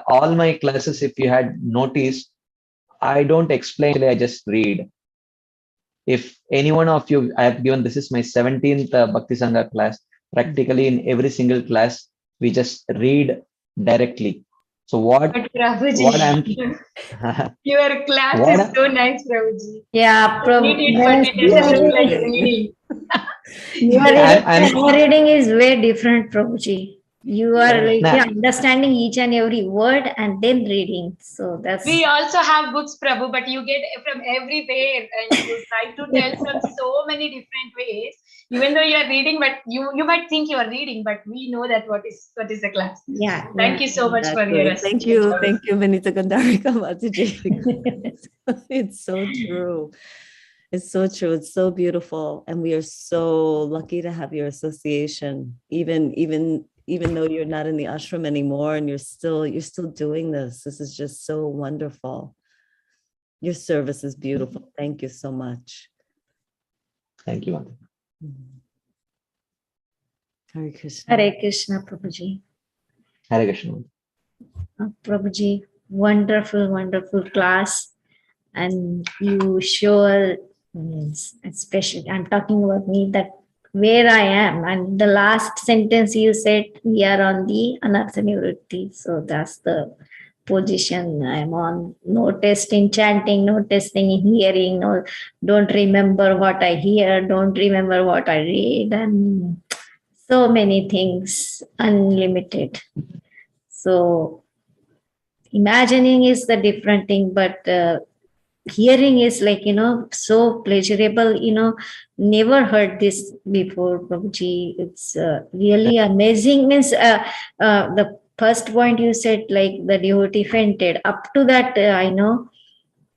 all my classes, if you had noticed, I don't explain, I just read. If any one of you, I have given, this is my 17th Bhakti Sangha class. Practically in every single class, we just read directly. So what I'm your class is so nice, Prabhuji. Yeah, Prabhuji. But it doesn't look like reading. Your reading is way different, Prabhuji. You are understanding each and every word and then reading. So that's. We also have books, Prabhu, but you get from everywhere and you try to tell from so many different ways. Even though you are reading, but you might think you are reading, but we know that what is the class. Yeah. Thank you so much for your Thank you, Vinita Gandarika Mataji. It's so true. It's so true. It's so beautiful, and we are so lucky to have your association. Even though you're not in the ashram anymore, and you're still doing this. This is just so wonderful. Your service is beautiful. Thank you so much. Thank you. Hare Krishna. Hare Krishna, Prabhuji. Hare Krishna. Prabhuji, wonderful, wonderful class. And you show Means especially I'm talking about me, that where I am, and the last sentence you said we are on the anartha nivritti, so that's the position I'm on. No test in chanting, no testing in hearing, no, don't remember what I hear, don't remember what I read, and so many things, unlimited. So imagining is the different thing, but hearing is like, so pleasurable, never heard this before, Prabhuji. It's really amazing. Means the first point you said, like the devotee fainted. Up to that, I know,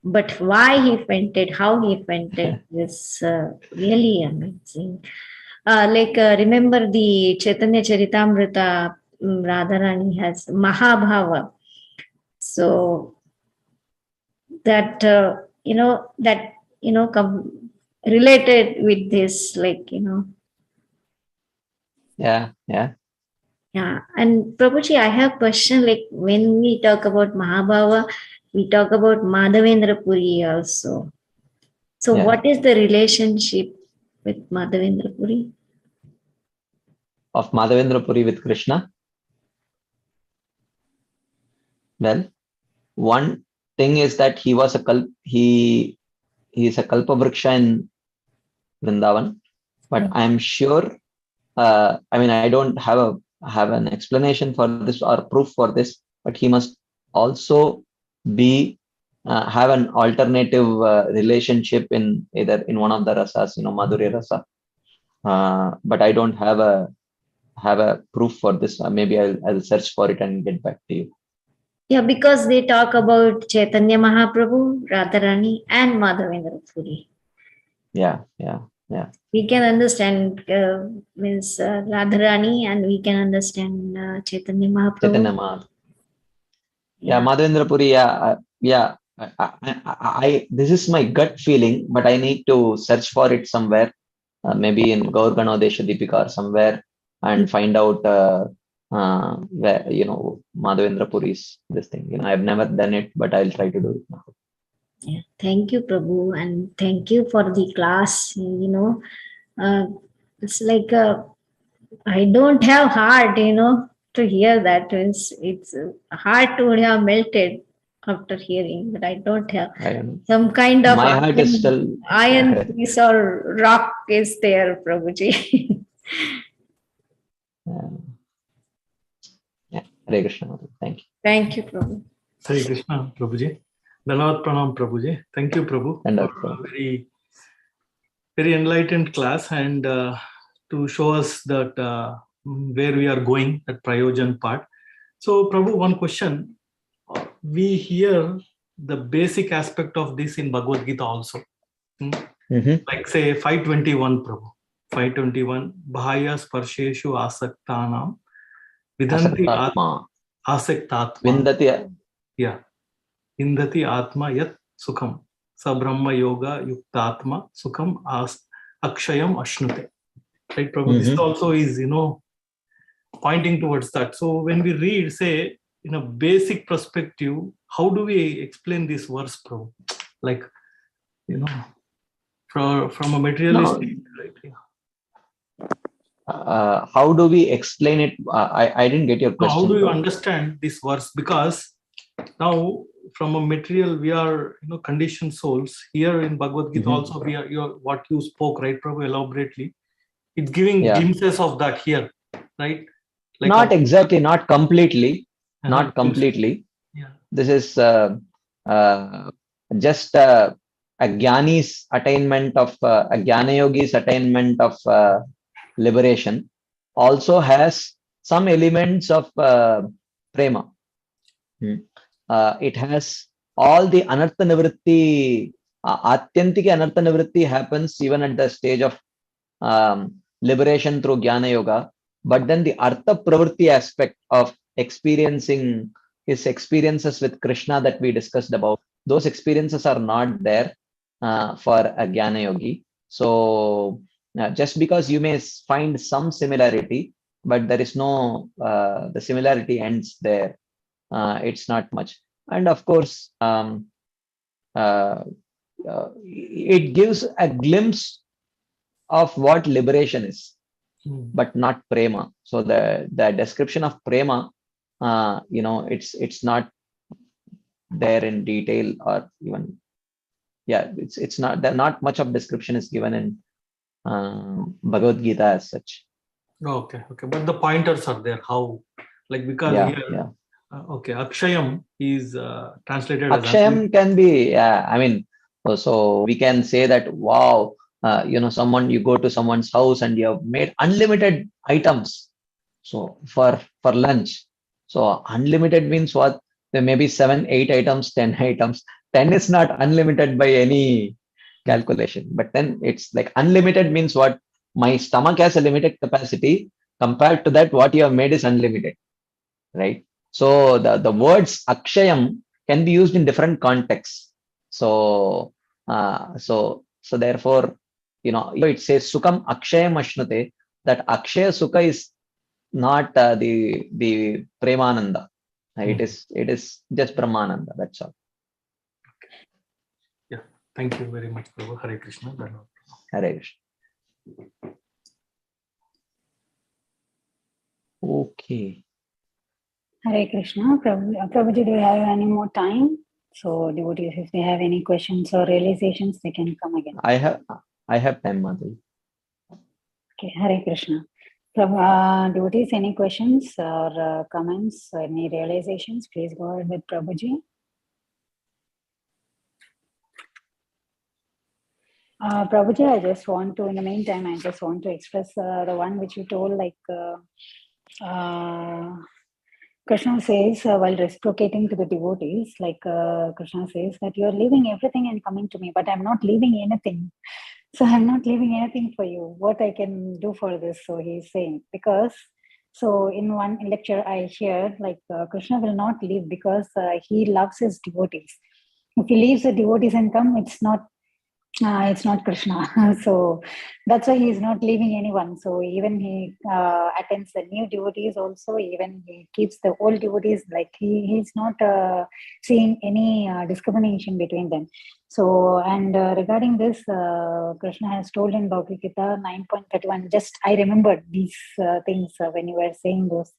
but why he fainted, how he fainted is really amazing. Remember the Chaitanya Charitamrita, Radharani has Mahabhava. So that related with this, Yeah. yeah. And Prabhuji, I have question, like when we talk about Mahabhava, we talk about Madhavendra Puri also. So Yeah. what is the relationship with Madhavendra Puri? Of Madhavendra Puri with Krishna? Well, one thing is that he was he is a Kalpavriksha in Vrindavan, but I'm sure, I don't have an explanation for this or proof for this, but he must also be have an alternative relationship in either in one of the rasas, Madhurya rasa. But I don't have a proof for this. Maybe I'll search for it and get back to you. Yeah, because they talk about Chaitanya Mahaprabhu, Radharani, and Madhavendra Puri. Yeah. We can understand Radharani, and we can understand Chaitanya Mahaprabhu. Chaitanya Mahaprabhu. Yeah, Madhavendra Puri. Yeah. This is my gut feeling, but I need to search for it somewhere, maybe in Gaur Ganodesha Deepika or somewhere, and find out where Madhavendra Puri's this thing. I've never done it, but I'll try to do it now. Yeah, thank you, Prabhu, and thank you for the class. It's like I don't have heart, to hear that. It's hard to have melted after hearing, but I don't have some kind of my heart is still iron piece or rock is there, Prabhuji. Yeah. Hare Krishna. Thank you. Thank you, Prabhu. Hare Krishna, Prabhuji. Dhanavad Pranam, Prabhuji. Thank you, Prabhu, for a very, very enlightened class, and to show us that where we are going, that Prayojan part. So, Prabhu, one question. We hear the basic aspect of this in Bhagavad Gita also. Like say 521, Prabhu. 521. Bahaya sparsheshu asaktanam vidanti atma asaktatma. Vindati. Yeah. Indati atma yat sukham. Sabrahma yoga yuktatma sukham akshayam ashnute. Right, Prabhu? This also is, pointing towards that. So when we read, say, in a basic perspective, how do we explain this verse, Prabhu? Like, from a materialistic, right? Yeah. How do we explain it? I didn't get your question. How do you understand this verse? Because now, from a material, we are conditioned souls. Here in Bhagavad Gita also, we are what you spoke, right, Prabhu, elaborately. It's giving glimpses of that here, right? Like not exactly, not completely, not completely. Yeah. This is just a Jnani's attainment of a Jnana Yogi's attainment of liberation. Also has some elements of prema. It has all the anartha nivritti, atyantika anartha nivritti happens even at the stage of liberation through Jnana Yoga. But then the artha pravritti aspect of experiencing his experiences with Krishna that we discussed about, those experiences are not there for a Jnana Yogi. So just because you may find some similarity, but there is no, the similarity ends there. It's not much. And of course, it gives a glimpse of what liberation is, but not prema. So the description of prema, it's not there in detail, or even it's not there. Not much of description is given in Bhagavad Gita as such. Okay, but the pointers are there. How, like, because here, okay, Akshayam is translated Akshayam as can be, I mean, so we can say that, wow, you go to someone's house and you have made unlimited items. So for lunch, so unlimited means what? There may be 7, 8 items, 10 items. 10 is not unlimited by any calculation, but then it's like unlimited means what? My stomach has a limited capacity. Compared to that, what you have made is unlimited, right? So the words Akshayam can be used in different contexts. So therefore, it says Sukham Akshayam Ashnute, that Akshaya Sukha is not the Premananda. It is just Brahmananda. That's all. Yeah, thank you very much, Prabhu. Hare Krishna. Hare Krishna. Okay. Hare Krishna. Prabhuji, do you have any more time? So devotees, if they have any questions or realizations, they can come again. I have time, Madhu. Okay, Hare Krishna. Devotees, any questions or comments or any realizations? Please go ahead with Prabhuji. Prabhuji, I just want to, in the meantime, I just want to express the one which you told, like Krishna says, while reciprocating to the devotees, like Krishna says that you are leaving everything and coming to me, but I'm not leaving anything. So I'm not leaving anything for you. What I can do for this? So he's saying, because, so in one lecture I hear, like Krishna will not leave because he loves his devotees. If he leaves the devotees and come, it's not Krishna. So that's why he is not leaving anyone. So even he attends the new devotees also, even he keeps the old devotees, like he's not seeing any discrimination between them. So, and regarding this, Krishna has told in Bhagavad Gita 9.31, just I remembered these things when you were saying those.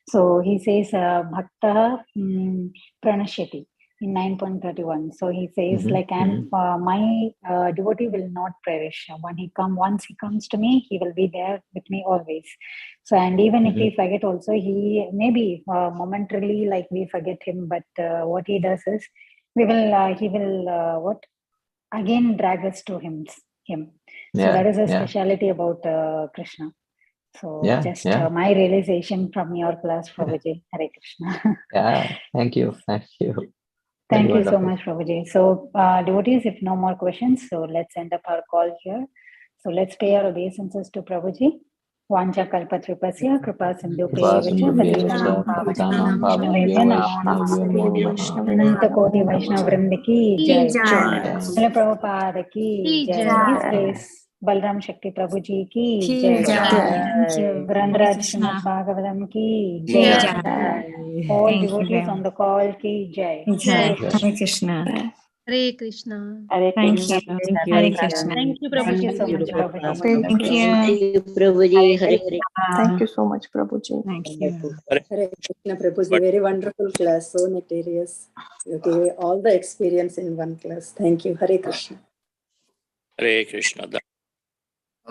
So he says, Bhakta Pranashyati. In 9.31, so he says, like, and my devotee will not perish. Once he comes to me, he will be there with me always. So, and even if we forget also, he maybe momentarily, like we forget him, but what he does is, he will again drag us to him. So that is a speciality about Krishna. So my realization from your class, Prabhuji. Hare Krishna. Yeah, thank you. Thank you so much, Prabhuji. So, devotees, if no more questions, so let's end up our call here. So, let's pay our obeisances to Prabhuji. Vancha kalpatrupasya kripa sindhupesya Ananta Koti Vaishnava Vrinda ki jai. Srila Prabhupada ki jai. His grace Balaram Shakti Prabhuji ki jai. Grandraj Srimad Bhagavatam ki jai. All devotees on the call ki jai. Hare Krishna. Hare Krishna. Thank you. Hare Krishna. Thank you, Thank you Prabhuji. so much, Prabhuji. Thank you. Prabhuji. Hare Thank you so much, Prabhuji. Thank you. Hare Krishna, Prabhuji. Very wonderful class, so mysterious. You gave all the experience in one class. Thank you. Hare Krishna. Hare Krishna.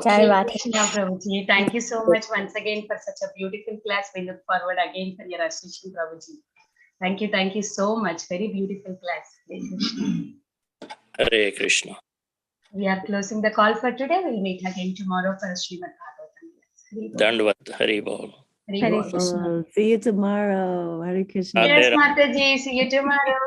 Hare Krishna, Prabhuji. Thank you so much once again for such a beautiful class. We look forward again for your assistation, Prabhuji. Thank you so much. Very beautiful class. Hare Krishna. Hare Krishna. We are closing the call for today. We'll meet again tomorrow for Srimad Bhagavatam. Dandavad. Hari Bol. Hare Krishna. See you tomorrow. Hare Krishna. Yes, Mataji. See you tomorrow.